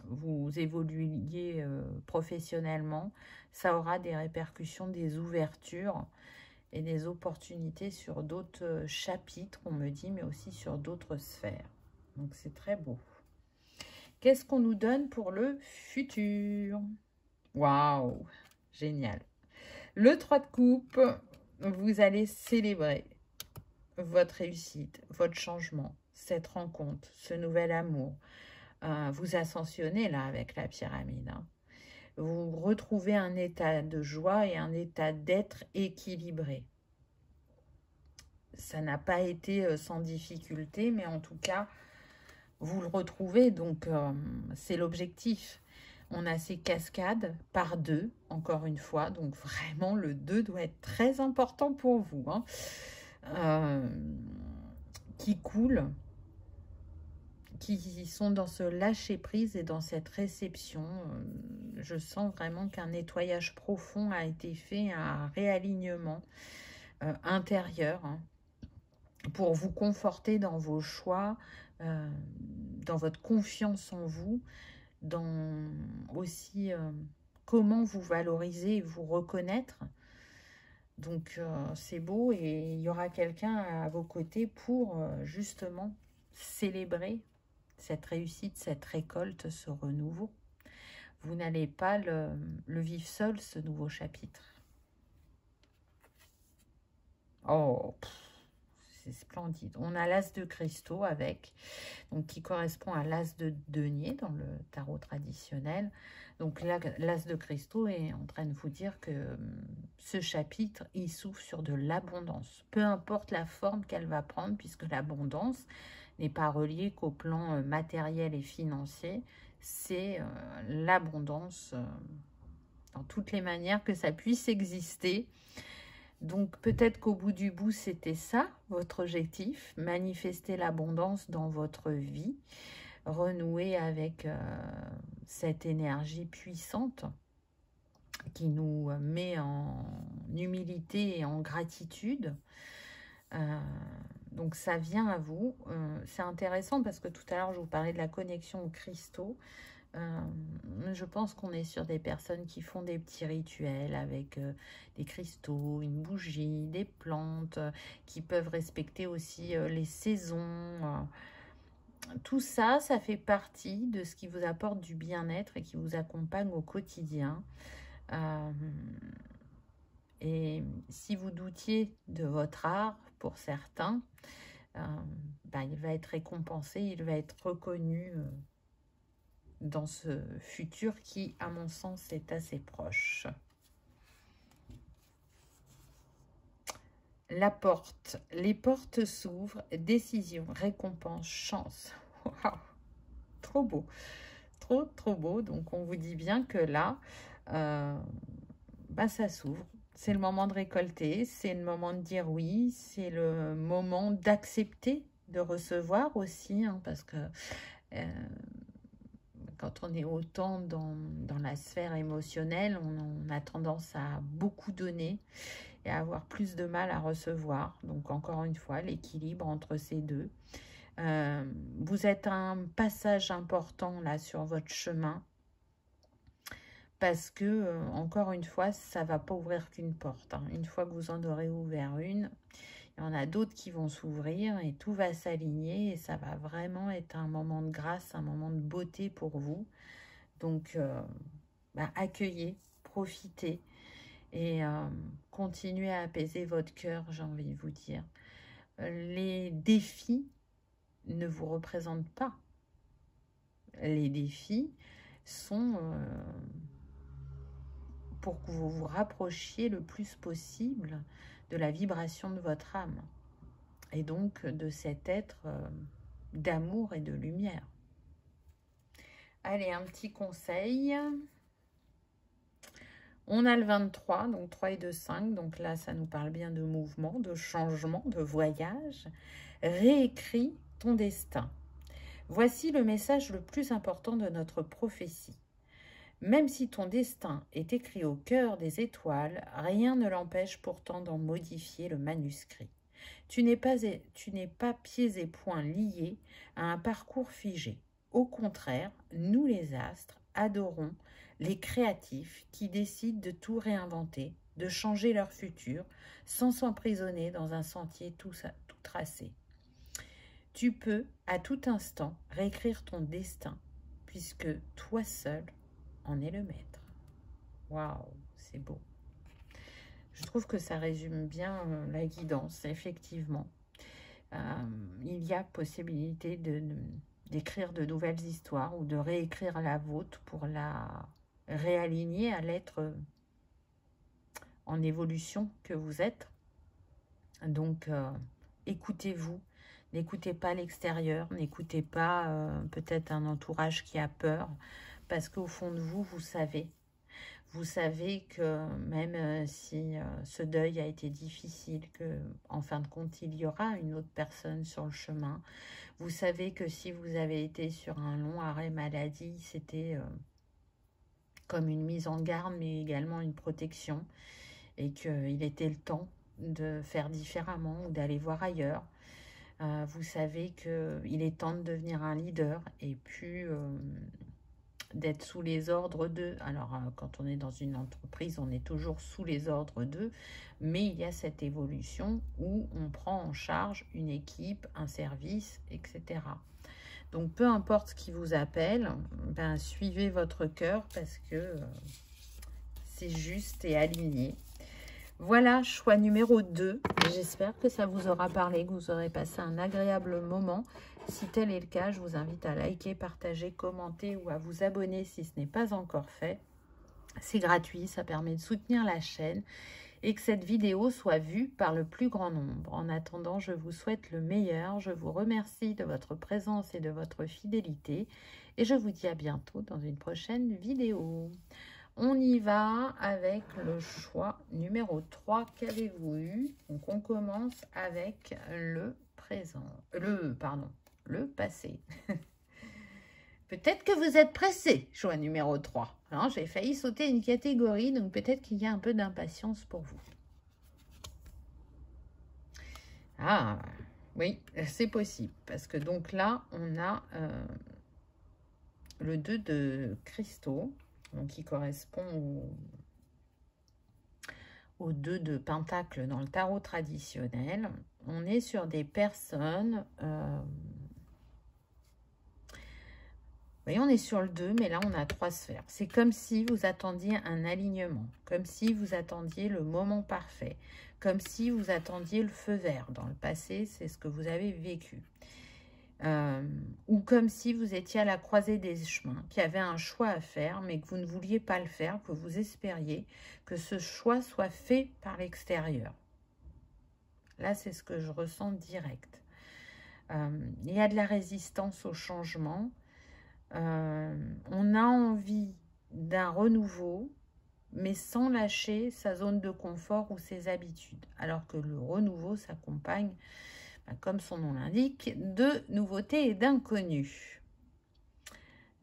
vous évoluiez professionnellement, ça aura des répercussions, des ouvertures et des opportunités sur d'autres chapitres, on me dit, mais aussi sur d'autres sphères. Donc c'est très beau. Qu'est-ce qu'on nous donne pour le futur? Waouh, génial. Le 3 de coupe, vous allez célébrer votre réussite, votre changement, cette rencontre, ce nouvel amour. Vous ascensionnez là avec la pyramide. Hein. Vous retrouvez un état de joie et un état d'être équilibré. Ça n'a pas été sans difficulté, mais en tout cas, vous le retrouvez, donc c'est l'objectif. On a ces cascades par 2, encore une fois, donc vraiment le 2 doit être très important pour vous. Hein. Qui coulent, qui sont dans ce lâcher-prise et dans cette réception. Je sens vraiment qu'un nettoyage profond a été fait, un réalignement intérieur, hein, pour vous conforter dans vos choix, dans votre confiance en vous, dans aussi comment vous valoriser et vous reconnaître. Donc, c'est beau et il y aura quelqu'un à vos côtés pour justement célébrer cette réussite, cette récolte, ce renouveau. Vous n'allez pas le vivre seul, ce nouveau chapitre. Oh, c'est splendide. On a l'as de cristaux avec, donc qui correspond à l'as de denier dans le tarot traditionnel. Donc là, l'as de cristaux est en train de vous dire que ce chapitre, il s'ouvre sur de l'abondance. Peu importe la forme qu'elle va prendre, puisque l'abondance n'est pas reliée qu'au plan matériel et financier. C'est l'abondance dans toutes les manières que ça puisse exister. Donc peut-être qu'au bout du bout, c'était ça, votre objectif, manifester l'abondance dans votre vie, renouer avec cette énergie puissante qui nous met en humilité et en gratitude. Donc ça vient à vous. C'est intéressant parce que tout à l'heure, je vous parlais de la connexion aux cristaux. Je pense qu'on est sur des personnes qui font des petits rituels avec des cristaux, une bougie, des plantes, qui peuvent respecter aussi les saisons. Tout ça, ça fait partie de ce qui vous apporte du bien-être et qui vous accompagne au quotidien. Et si vous doutiez de votre art, pour certains, il va être récompensé, il va être reconnu dans ce futur qui, à mon sens, est assez proche. La porte. Les portes s'ouvrent. Décision, récompense, chance. Wow. Trop beau. Trop, trop beau. Donc, on vous dit bien que là, ça s'ouvre. C'est le moment de récolter. C'est le moment de dire oui. C'est le moment d'accepter de recevoir aussi. Hein, parce que... quand on est autant dans la sphère émotionnelle, on a tendance à beaucoup donner et à avoir plus de mal à recevoir. Donc, encore une fois, l'équilibre entre ces deux. Vous êtes à un passage important là sur votre chemin. Parce que, encore une fois, ça ne va pas ouvrir qu'une porte. Hein. Une fois que vous en aurez ouvert une, il y en a d'autres qui vont s'ouvrir et tout va s'aligner. Et ça va vraiment être un moment de grâce, un moment de beauté pour vous. Donc, accueillez, profitez et continuez à apaiser votre cœur, j'ai envie de vous dire. Les défis ne vous représentent pas. Les défis sont pour que vous vous rapprochiez le plus possible de la vibration de votre âme et donc de cet être d'amour et de lumière. Allez, un petit conseil. On a le 23, donc 3 et 2, 5. Donc là, ça nous parle bien de mouvement, de changement, de voyage. Réécris ton destin. Voici le message le plus important de notre prophétie. Même si ton destin est écrit au cœur des étoiles, rien ne l'empêche pourtant d'en modifier le manuscrit. Tu n'es pas pieds et poings liés à un parcours figé. Au contraire, nous les astres adorons les créatifs qui décident de tout réinventer, de changer leur futur, sans s'emprisonner dans un sentier tout tracé. Tu peux, à tout instant, réécrire ton destin, puisque toi seul en es le maître. Waouh, c'est beau. Je trouve que ça résume bien la guidance, effectivement. Il y a possibilité d'écrire de nouvelles histoires ou de réécrire la vôtre pour la réaligner à l'être en évolution que vous êtes. Donc, écoutez-vous. N'écoutez pas l'extérieur, n'écoutez pas peut-être un entourage qui a peur, parce qu'au fond de vous, vous savez. Vous savez que même si ce deuil a été difficile, que en fin de compte, il y aura une autre personne sur le chemin. Vous savez que si vous avez été sur un long arrêt maladie, c'était comme une mise en garde, mais également une protection. Et qu'il était le temps de faire différemment ou d'aller voir ailleurs. Vous savez qu'il est temps de devenir un leader et puis d'être sous les ordres d'eux. Alors, quand on est dans une entreprise, on est toujours sous les ordres d'eux, mais il y a cette évolution où on prend en charge une équipe, un service, etc. Donc, peu importe ce qui vous appelle, ben, suivez votre cœur parce que c'est juste et aligné. Voilà, choix numéro 2. J'espère que ça vous aura parlé, que vous aurez passé un agréable moment. Si tel est le cas, je vous invite à liker, partager, commenter ou à vous abonner si ce n'est pas encore fait. C'est gratuit, ça permet de soutenir la chaîne et que cette vidéo soit vue par le plus grand nombre. En attendant, je vous souhaite le meilleur. Je vous remercie de votre présence et de votre fidélité. Et je vous dis à bientôt dans une prochaine vidéo. On y va avec le choix numéro 3. Qu'avez-vous eu? Donc, on commence avec le présent. Le passé. Peut-être que vous êtes pressé, choix numéro 3. J'ai failli sauter une catégorie, donc peut-être qu'il y a un peu d'impatience pour vous. Ah, oui, c'est possible. Parce que donc là, on a le 2 de cristaux. Donc, qui correspond au 2 de pentacle dans le tarot traditionnel. On est sur des personnes... vous voyez, on est sur le 2, mais là, on a 3 sphères. C'est comme si vous attendiez un alignement, comme si vous attendiez le moment parfait, comme si vous attendiez le feu vert. Dans le passé, c'est ce que vous avez vécu. Ou comme si vous étiez à la croisée des chemins, qu'il y avait un choix à faire, mais que vous ne vouliez pas le faire, que vous espériez que ce choix soit fait par l'extérieur. Là, c'est ce que je ressens direct. Il y a de la résistance au changement. On a envie d'un renouveau, mais sans lâcher sa zone de confort ou ses habitudes. Alors que le renouveau s'accompagne, comme son nom l'indique, de nouveautés et d'inconnus.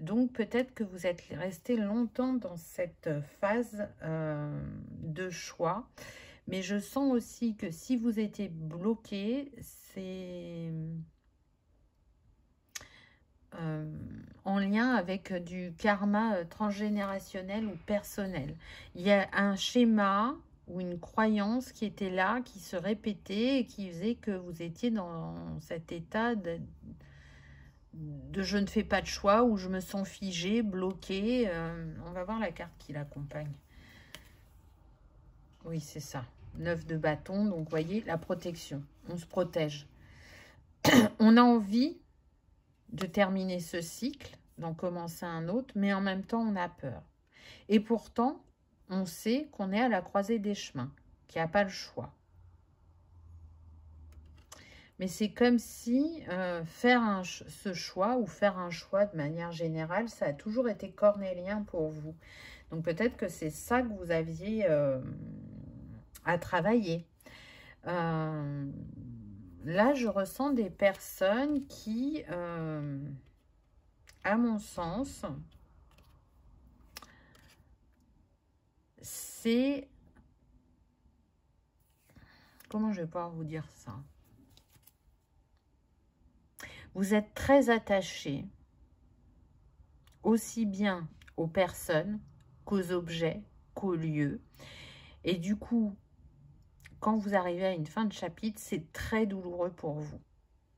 Donc, peut-être que vous êtes resté longtemps dans cette phase de choix. Mais je sens aussi que si vous étiez bloqué, c'est en lien avec du karma transgénérationnel ou personnel. Il y a un schéma ou une croyance qui était là, qui se répétait et qui faisait que vous étiez dans cet état de je ne fais pas de choix, où je me sens figée, bloquée. On va voir la carte qui l'accompagne. Oui, c'est ça. 9 de bâton, donc vous voyez, la protection. On se protège. On a envie de terminer ce cycle, d'en commencer un autre, mais en même temps, on a peur. Et pourtant, on sait qu'on est à la croisée des chemins, qu'il n'y a pas le choix. Mais c'est comme si faire ce choix, ou faire un choix de manière générale, ça a toujours été cornélien pour vous. Donc peut-être que c'est ça que vous aviez à travailler. Là, je ressens des personnes qui, à mon sens, c'est... Comment je vais pouvoir vous dire ça? Vous êtes très attaché aussi bien aux personnes qu'aux objets, qu'aux lieux. Et du coup, quand vous arrivez à une fin de chapitre, c'est très douloureux pour vous.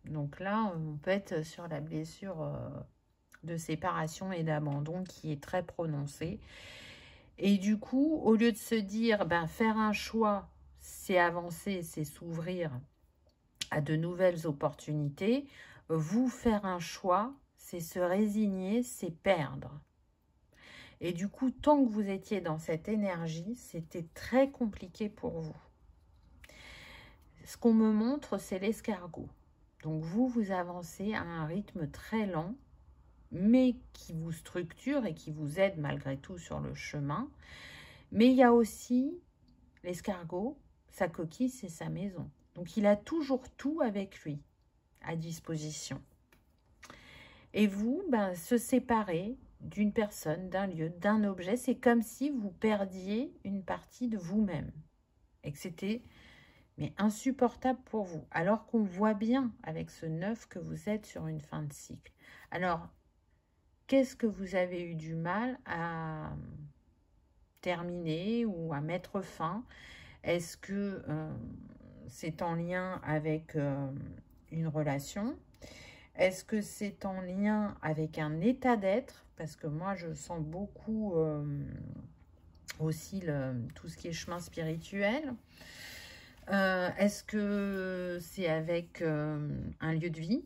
Donc là, on peut être sur la blessure de séparation et d'abandon qui est très prononcée. Et du coup, au lieu de se dire, ben, faire un choix, c'est avancer, c'est s'ouvrir à de nouvelles opportunités, vous faire un choix, c'est se résigner, c'est perdre. Et du coup, tant que vous étiez dans cette énergie, c'était très compliqué pour vous. Ce qu'on me montre, c'est l'escargot. Donc vous, vous avancez à un rythme très lent, mais qui vous structure et qui vous aide malgré tout sur le chemin. Mais il y a aussi l'escargot, sa coquille, c'est sa maison. Donc il a toujours tout avec lui à disposition. Et vous, ben, se séparer d'une personne, d'un lieu, d'un objet, c'est comme si vous perdiez une partie de vous-même. Et que c'était insupportable pour vous. Alors qu'on voit bien avec ce 9 que vous êtes sur une fin de cycle. Alors, qu'est-ce que vous avez eu du mal à terminer ou à mettre fin? Est-ce que c'est en lien avec une relation? Est-ce que c'est en lien avec un état d'être? Parce que moi, je sens beaucoup aussi tout ce qui est chemin spirituel. Est-ce que c'est avec un lieu de vie?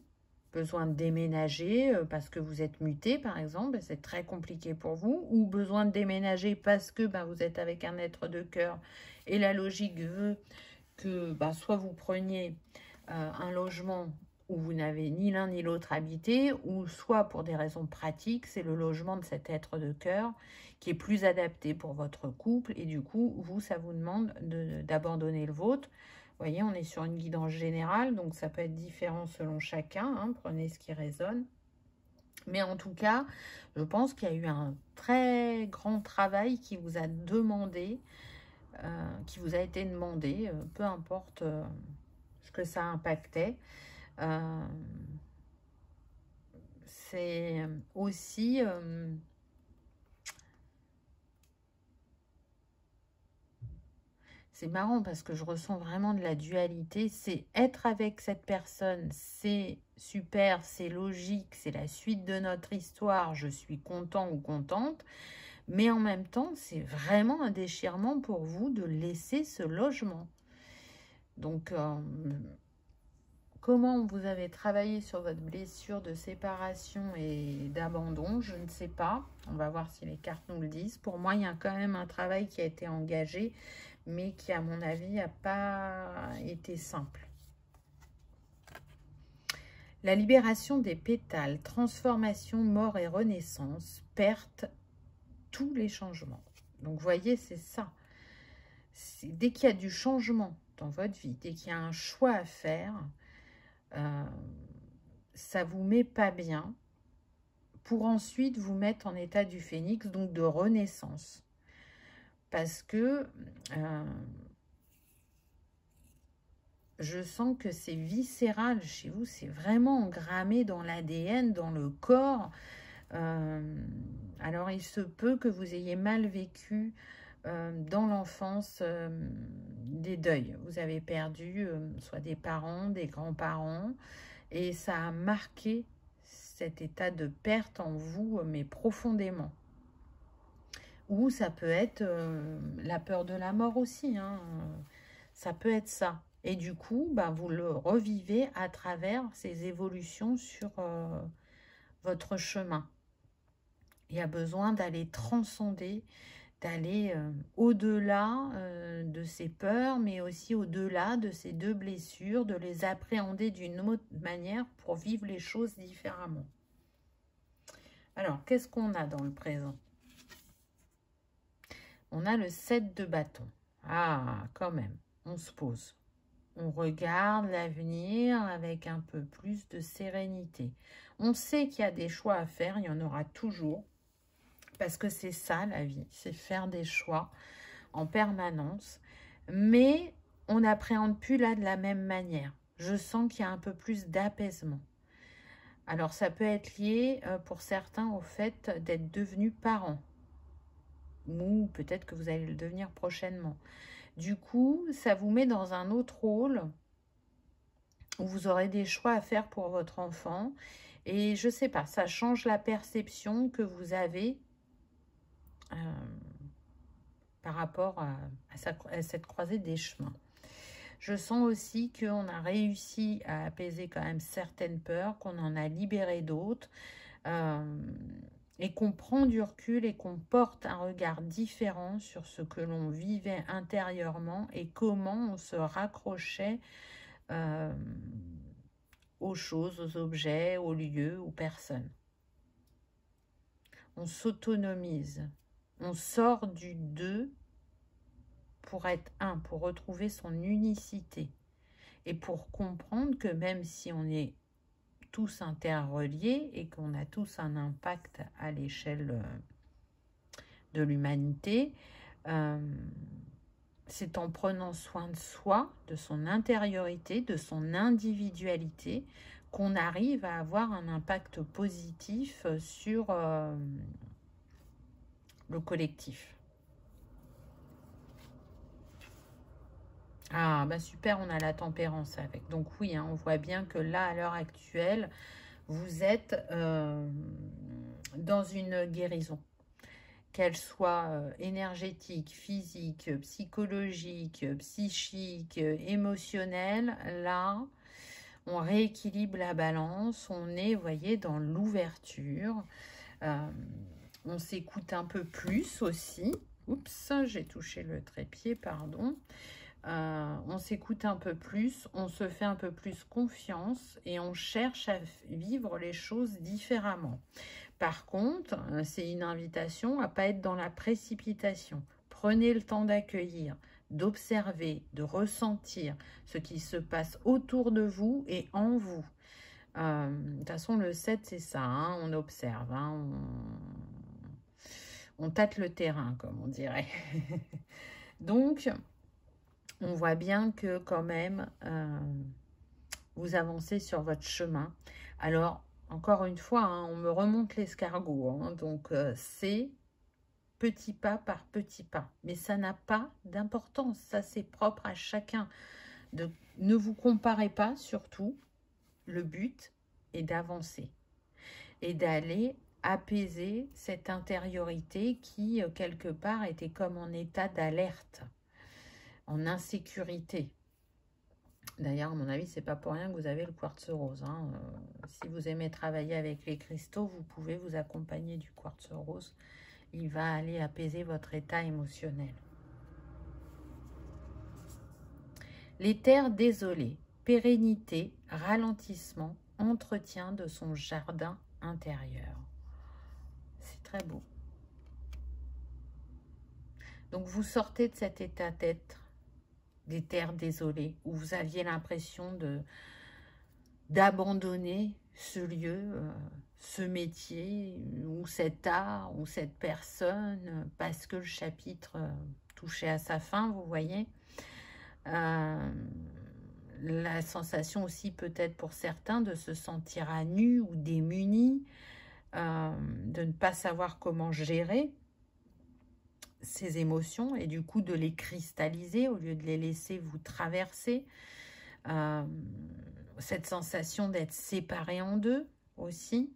Besoin de déménager parce que vous êtes muté, par exemple, c'est très compliqué pour vous. Ou besoin de déménager parce que ben, vous êtes avec un être de cœur et la logique veut que ben, soit vous preniez un logement où vous n'avez ni l'un ni l'autre habité, ou soit pour des raisons pratiques, c'est le logement de cet être de cœur qui est plus adapté pour votre couple, et du coup, vous, ça vous demande d'abandonner le vôtre. Vous voyez, on est sur une guidance générale, donc ça peut être différent selon chacun, hein, prenez ce qui résonne. Mais en tout cas, je pense qu'il y a eu un très grand travail qui vous a demandé, qui vous a été demandé, peu importe ce que ça impactait. C'est aussi c'est marrant parce que je ressens vraiment de la dualité. C'est être avec cette personne, c'est super, c'est logique, c'est la suite de notre histoire, je suis content ou contente, mais en même temps, c'est vraiment un déchirement pour vous de laisser ce logement. Donc, comment vous avez travaillé sur votre blessure de séparation et d'abandon, je ne sais pas. On va voir si les cartes nous le disent. Pour moi, il y a quand même un travail qui a été engagé, mais qui, à mon avis, n'a pas été simple. La libération des pétales, transformation, mort et renaissance, perte, tous les changements. Donc, vous voyez, c'est ça. Dès qu'il y a du changement dans votre vie, dès qu'il y a un choix à faire, ça vous met pas bien pour ensuite vous mettre en état du phénix, donc de renaissance. Parce que je sens que c'est viscéral chez vous, c'est vraiment engrammé dans l'ADN, dans le corps. Alors, il se peut que vous ayez mal vécu dans l'enfance des deuils. Vous avez perdu soit des parents, des grands-parents, et ça a marqué cet état de perte en vous, mais profondément. Ou ça peut être la peur de la mort aussi, hein. Ça peut être ça. Et du coup, bah, vous le revivez à travers ces évolutions sur votre chemin. Il y a besoin d'aller transcender, d'aller au-delà de ces peurs, mais aussi au-delà de ces deux blessures, de les appréhender d'une autre manière pour vivre les choses différemment. Alors, qu'est-ce qu'on a dans le présent? On a le 7 de bâton. Ah, quand même, on se pose. On regarde l'avenir avec un peu plus de sérénité. On sait qu'il y a des choix à faire, il y en aura toujours. Parce que c'est ça la vie, c'est faire des choix en permanence. Mais on n'appréhende plus là de la même manière. Je sens qu'il y a un peu plus d'apaisement. Alors ça peut être lié pour certains au fait d'être devenus parents. Ou peut-être que vous allez le devenir prochainement. Du coup, ça vous met dans un autre rôle où vous aurez des choix à faire pour votre enfant. Et je ne sais pas, ça change la perception que vous avez par rapport à cette croisée des chemins. Je sens aussi qu'on a réussi à apaiser quand même certaines peurs, qu'on en a libéré d'autres, et qu'on prend du recul et qu'on porte un regard différent sur ce que l'on vivait intérieurement et comment on se raccrochait aux choses, aux objets, aux lieux, aux personnes. On s'autonomise, on sort du deux pour être un, pour retrouver son unicité et pour comprendre que même si on est tous interreliés et qu'on a tous un impact à l'échelle de l'humanité, c'est en prenant soin de soi, de son intériorité, de son individualité, qu'on arrive à avoir un impact positif sur le collectif. Ah, bah super, on a la tempérance avec. Donc oui, hein, on voit bien que là, à l'heure actuelle, vous êtes dans une guérison. Qu'elle soit énergétique, physique, psychologique, psychique, émotionnelle, là, on rééquilibre la balance, on est, vous voyez, dans l'ouverture. On s'écoute un peu plus aussi. Oups, j'ai touché le trépied, pardon. On s'écoute un peu plus, on se fait un peu plus confiance et on cherche à vivre les choses différemment. Par contre, c'est une invitation à ne pas être dans la précipitation. Prenez le temps d'accueillir, d'observer, de ressentir ce qui se passe autour de vous et en vous. De toute façon, le 7, c'est ça, hein, on observe, hein, on tâte le terrain, comme on dirait. Donc, on voit bien que quand même, vous avancez sur votre chemin. Alors, encore une fois, hein, on me remonte l'escargot. Hein, donc, c'est petit pas par petit pas. Mais ça n'a pas d'importance. Ça, c'est propre à chacun. Ne vous comparez pas, surtout. Le but est d'avancer et d'aller apaiser cette intériorité qui, quelque part, était comme en état d'alerte, en insécurité. D'ailleurs, à mon avis, c'est pas pour rien que vous avez le quartz rose. Hein. Si vous aimez travailler avec les cristaux, vous pouvez vous accompagner du quartz rose. Il va aller apaiser votre état émotionnel. Les terres désolées, pérennité, ralentissement, entretien de son jardin intérieur. C'est très beau. Donc, vous sortez de cet état d'être des terres désolées, où vous aviez l'impression d'abandonner ce lieu, ce métier, ou cet art, ou cette personne, parce que le chapitre touchait à sa fin, vous voyez. la sensation aussi peut-être pour certains de se sentir à nu ou démunis, de ne pas savoir comment gérer ces émotions et du coup de les cristalliser au lieu de les laisser vous traverser. Cette sensation d'être séparé en deux aussi,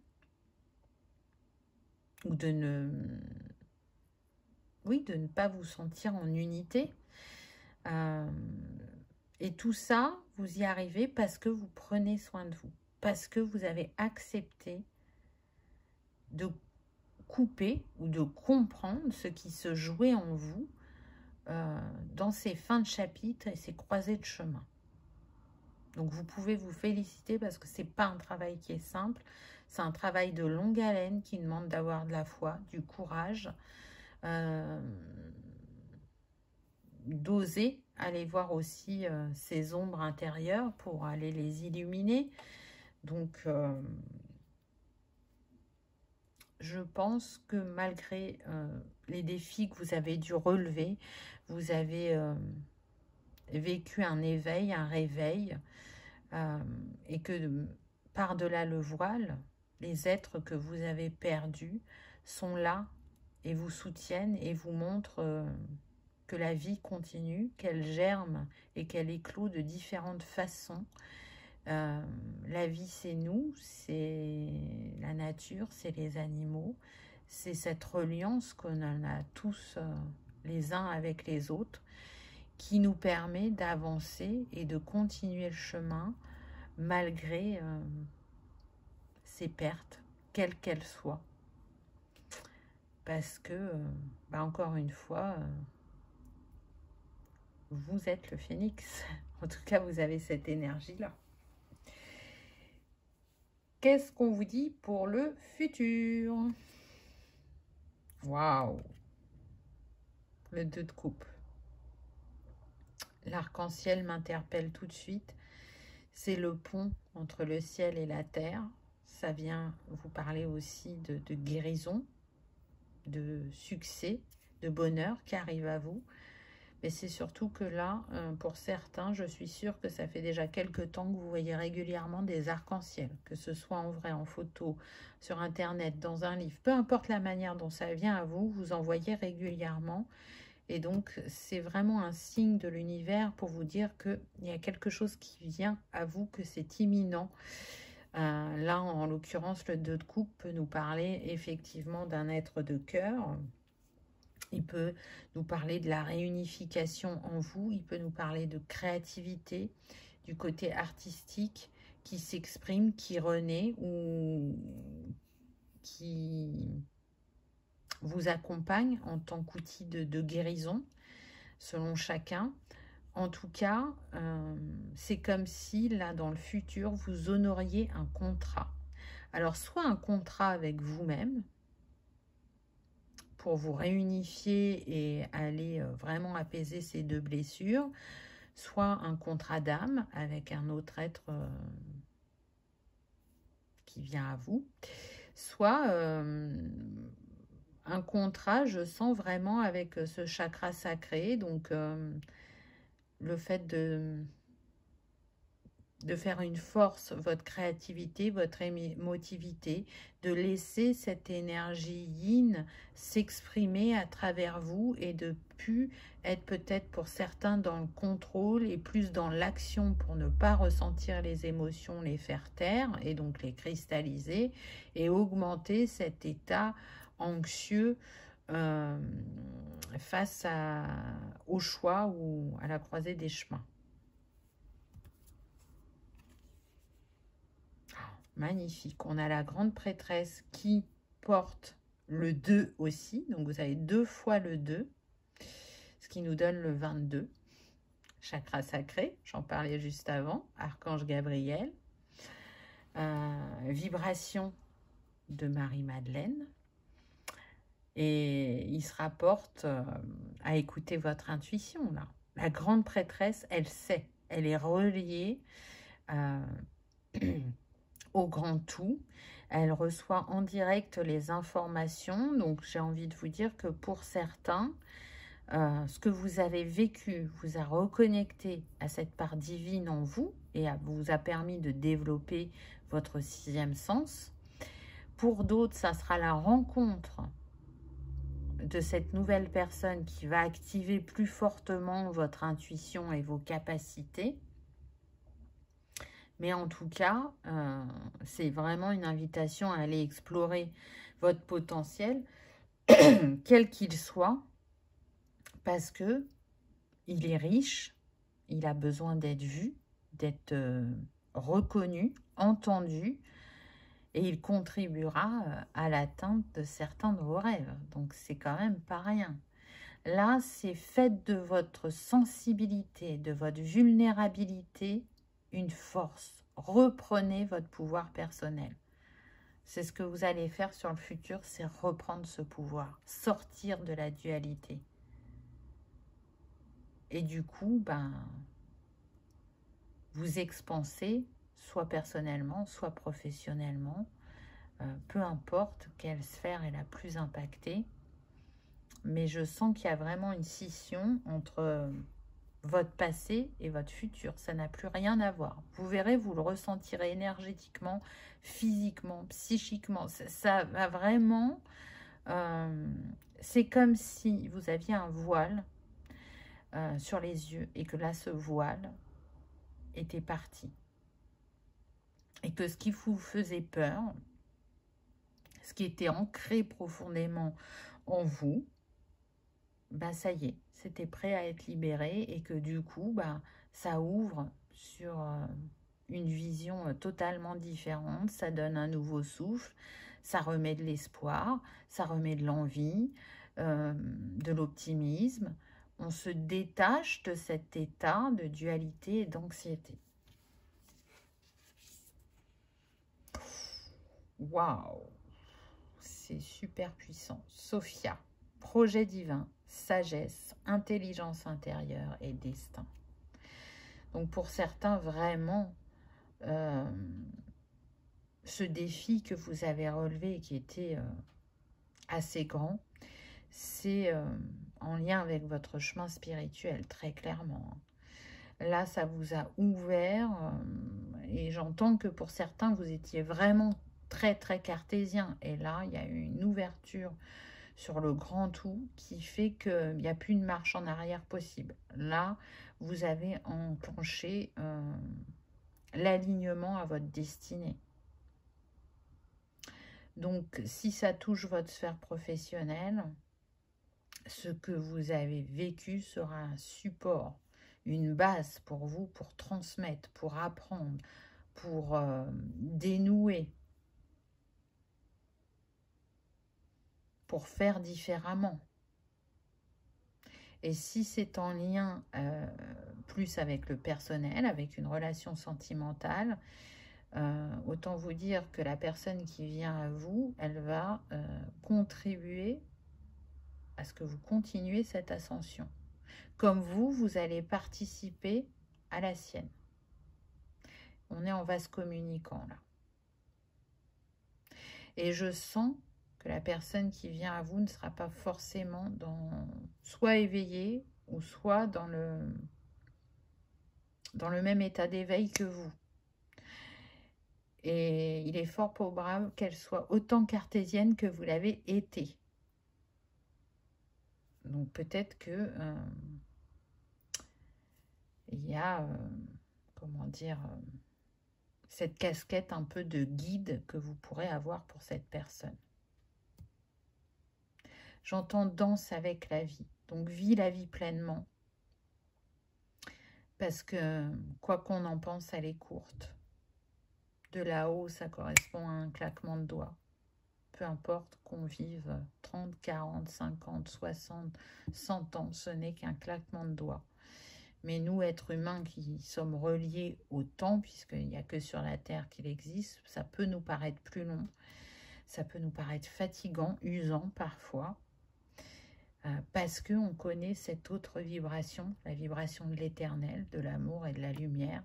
ou de ne pas vous sentir en unité. Et tout ça, vous y arrivez parce que vous prenez soin de vous, parce que vous avez accepté de couper ou de comprendre ce qui se jouait en vous dans ces fins de chapitre et ces croisées de chemin. Donc vous pouvez vous féliciter parce que c'est pas un travail qui est simple, c'est un travail de longue haleine qui demande d'avoir de la foi, du courage, d'oser aller voir aussi ces ombres intérieures pour aller les illuminer. Donc je pense que malgré les défis que vous avez dû relever, vous avez vécu un éveil, un réveil, et que par-delà le voile, les êtres que vous avez perdus sont là et vous soutiennent et vous montrent que la vie continue, qu'elle germe et qu'elle éclot de différentes façons. La vie, c'est nous, c'est la nature, c'est les animaux, c'est cette reliance qu'on en a tous les uns avec les autres qui nous permet d'avancer et de continuer le chemin malgré ces pertes, quelles qu'elles soient. Parce que, encore une fois, vous êtes le phénix. En tout cas, vous avez cette énergie-là. Qu'est-ce qu'on vous dit pour le futur? Waouh! Le 2 de coupe. L'arc-en-ciel m'interpelle tout de suite. C'est le pont entre le ciel et la terre. Ça vient vous parler aussi de guérison, de succès, de bonheur qui arrive à vous. Mais c'est surtout que là, pour certains, je suis sûre que ça fait déjà quelques temps que vous voyez régulièrement des arcs-en-ciel, que ce soit en vrai, en photo, sur Internet, dans un livre, peu importe la manière dont ça vient à vous, vous en voyez régulièrement. Et donc, c'est vraiment un signe de l'univers pour vous dire qu'il y a quelque chose qui vient à vous, que c'est imminent. Là, en l'occurrence, le 2 de coupe peut nous parler effectivement d'un être de cœur. Il peut nous parler de la réunification en vous, il peut nous parler de créativité, du côté artistique qui s'exprime, qui renaît ou qui vous accompagne en tant qu'outil de guérison, selon chacun. En tout cas, c'est comme si, là, dans le futur, vous honoriez un contrat. Alors, soit un contrat avec vous-même, pour vous réunifier et aller vraiment apaiser ces deux blessures, soit un contrat d'âme avec un autre être qui vient à vous, soit un contrat, je sens vraiment avec ce chakra sacré, donc le fait de faire une force, votre créativité, votre émotivité, de laisser cette énergie yin s'exprimer à travers vous et de plus être peut-être pour certains dans le contrôle et plus dans l'action pour ne pas ressentir les émotions, les faire taire et donc les cristalliser et augmenter cet état anxieux face au choix ou à la croisée des chemins. Magnifique. On a la grande prêtresse qui porte le 2 aussi. Donc, vous avez 2 fois le 2, ce qui nous donne le 22. Chakra sacré, j'en parlais juste avant. Archange Gabriel. Vibration de Marie-Madeleine. Et il se rapporte à écouter votre intuition, là. La grande prêtresse, elle sait. Elle est reliée au grand tout. Elle reçoit en direct les informations. Donc, j'ai envie de vous dire que pour certains, ce que vous avez vécu vous a reconnecté à cette part divine en vous et vous a permis de développer votre 6e sens. Pour d'autres, ça sera la rencontre de cette nouvelle personne qui va activer plus fortement votre intuition et vos capacités. Mais en tout cas, c'est vraiment une invitation à aller explorer votre potentiel, quel qu'il soit, parce que il est riche, il a besoin d'être vu, d'être reconnu, entendu, et il contribuera à l'atteinte de certains de vos rêves. Donc, c'est quand même pas rien. Là, c'est faites de votre sensibilité, de votre vulnérabilité, une force. Reprenez votre pouvoir personnel. C'est ce que vous allez faire sur le futur, c'est reprendre ce pouvoir, sortir de la dualité. Et du coup, vous expansez, soit personnellement, soit professionnellement, peu importe quelle sphère est la plus impactée. Mais je sens qu'il y a vraiment une scission entre votre passé et votre futur. Ça n'a plus rien à voir. Vous verrez, vous le ressentirez énergétiquement, physiquement, psychiquement. Ça va vraiment... c'est comme si vous aviez un voile sur les yeux et que là, ce voile était parti. Et que ce qui vous faisait peur, ce qui était ancré profondément en vous, ça y est, c'était prêt à être libéré et que du coup, ça ouvre sur une vision totalement différente, ça donne un nouveau souffle, ça remet de l'espoir, ça remet de l'envie, de l'optimisme. On se détache de cet état de dualité et d'anxiété. Waouh! C'est super puissant. Sophia, projet divin, sagesse, intelligence intérieure et destin. Donc pour certains, vraiment, ce défi que vous avez relevé et qui était assez grand, c'est en lien avec votre chemin spirituel, très clairement. Là, ça vous a ouvert et j'entends que pour certains, vous étiez vraiment très, très cartésien. Et là, il y a eu une ouverture sur le grand tout qui fait qu'il n'y a plus de marche en arrière possible. Là, vous avez enclenché l'alignement à votre destinée. Donc, si ça touche votre sphère professionnelle, ce que vous avez vécu sera un support, une base pour vous, pour transmettre, pour apprendre, pour dénouer, pour faire différemment. Et si c'est en lien plus avec le personnel, avec une relation sentimentale, autant vous dire que la personne qui vient à vous, elle va contribuer à ce que vous continuez cette ascension. Comme vous, vous allez participer à la sienne. On est en vase communicant là. Et je sens que la personne qui vient à vous ne sera pas forcément soit éveillée ou soit dans le même état d'éveil que vous. Et il est fort probable qu'elle soit autant cartésienne que vous l'avez été. Donc peut-être que il y a, comment dire, cette casquette un peu de guide que vous pourrez avoir pour cette personne. J'entends danse avec la vie. Donc vis la vie pleinement. Parce que quoi qu'on en pense, elle est courte. De là-haut, ça correspond à un claquement de doigts. Peu importe qu'on vive 30, 40, 50, 60, 100 ans, ce n'est qu'un claquement de doigts. Mais nous, êtres humains qui sommes reliés au temps, puisqu'il n'y a que sur la Terre qu'il existe, ça peut nous paraître plus long, ça peut nous paraître fatigant, usant parfois, parce qu'on connaît cette autre vibration, la vibration de l'éternel, de l'amour et de la lumière,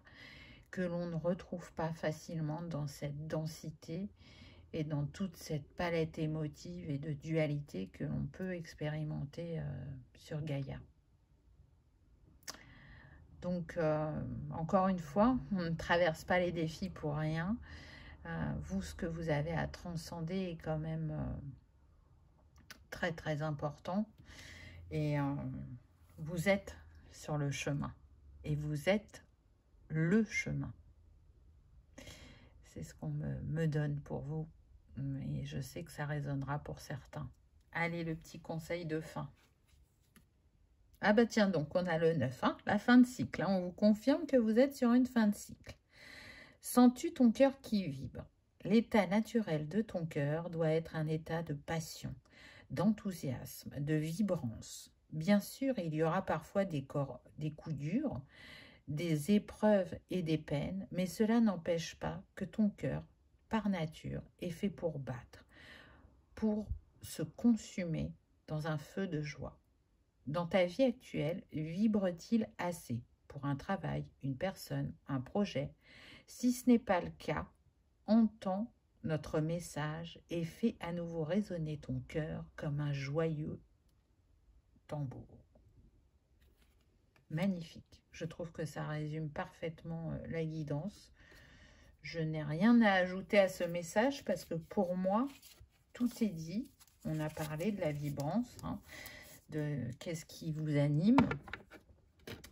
que l'on ne retrouve pas facilement dans cette densité et dans toute cette palette émotive et de dualité que l'on peut expérimenter sur Gaïa. Donc, encore une fois, on ne traverse pas les défis pour rien. Vous, ce que vous avez à transcender est quand même très, très important. Et vous êtes sur le chemin. Et vous êtes le chemin. C'est ce qu'on me donne pour vous. Et je sais que ça résonnera pour certains. Allez, le petit conseil de fin. Ah bah tiens, donc on a le 9, hein, la fin de cycle. Hein, on vous confirme que vous êtes sur une fin de cycle. Sens-tu ton cœur qui vibre? L'état naturel de ton cœur doit être un état de passion, d'enthousiasme, de vibrance. Bien sûr, il y aura parfois des coups durs, des épreuves et des peines, mais cela n'empêche pas que ton cœur, par nature, est fait pour battre, pour se consumer dans un feu de joie. Dans ta vie actuelle, vibre-t-il assez pour un travail, une personne, un projet? Si ce n'est pas le cas, entends notre message et fais à nouveau résonner ton cœur comme un joyeux tambour. Magnifique. Je trouve que ça résume parfaitement la guidance. Je n'ai rien à ajouter à ce message parce que pour moi, tout est dit. On a parlé de la vibrance, hein, de qu'est-ce qui vous anime.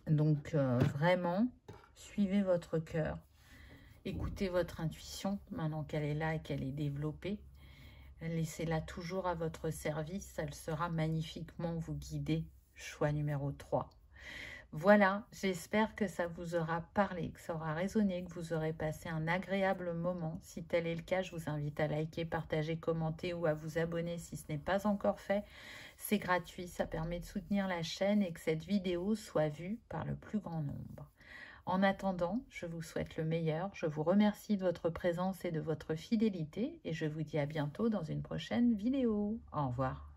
Donc, vraiment, suivez votre cœur. Écoutez votre intuition, maintenant qu'elle est là et qu'elle est développée. Laissez-la toujours à votre service. Elle sera magnifiquement vous guider. Choix numéro 3. Voilà, j'espère que ça vous aura parlé, que ça aura résonné, que vous aurez passé un agréable moment. Si tel est le cas, je vous invite à liker, partager, commenter ou à vous abonner si ce n'est pas encore fait. C'est gratuit, ça permet de soutenir la chaîne et que cette vidéo soit vue par le plus grand nombre. En attendant, je vous souhaite le meilleur. Je vous remercie de votre présence et de votre fidélité et je vous dis à bientôt dans une prochaine vidéo. Au revoir.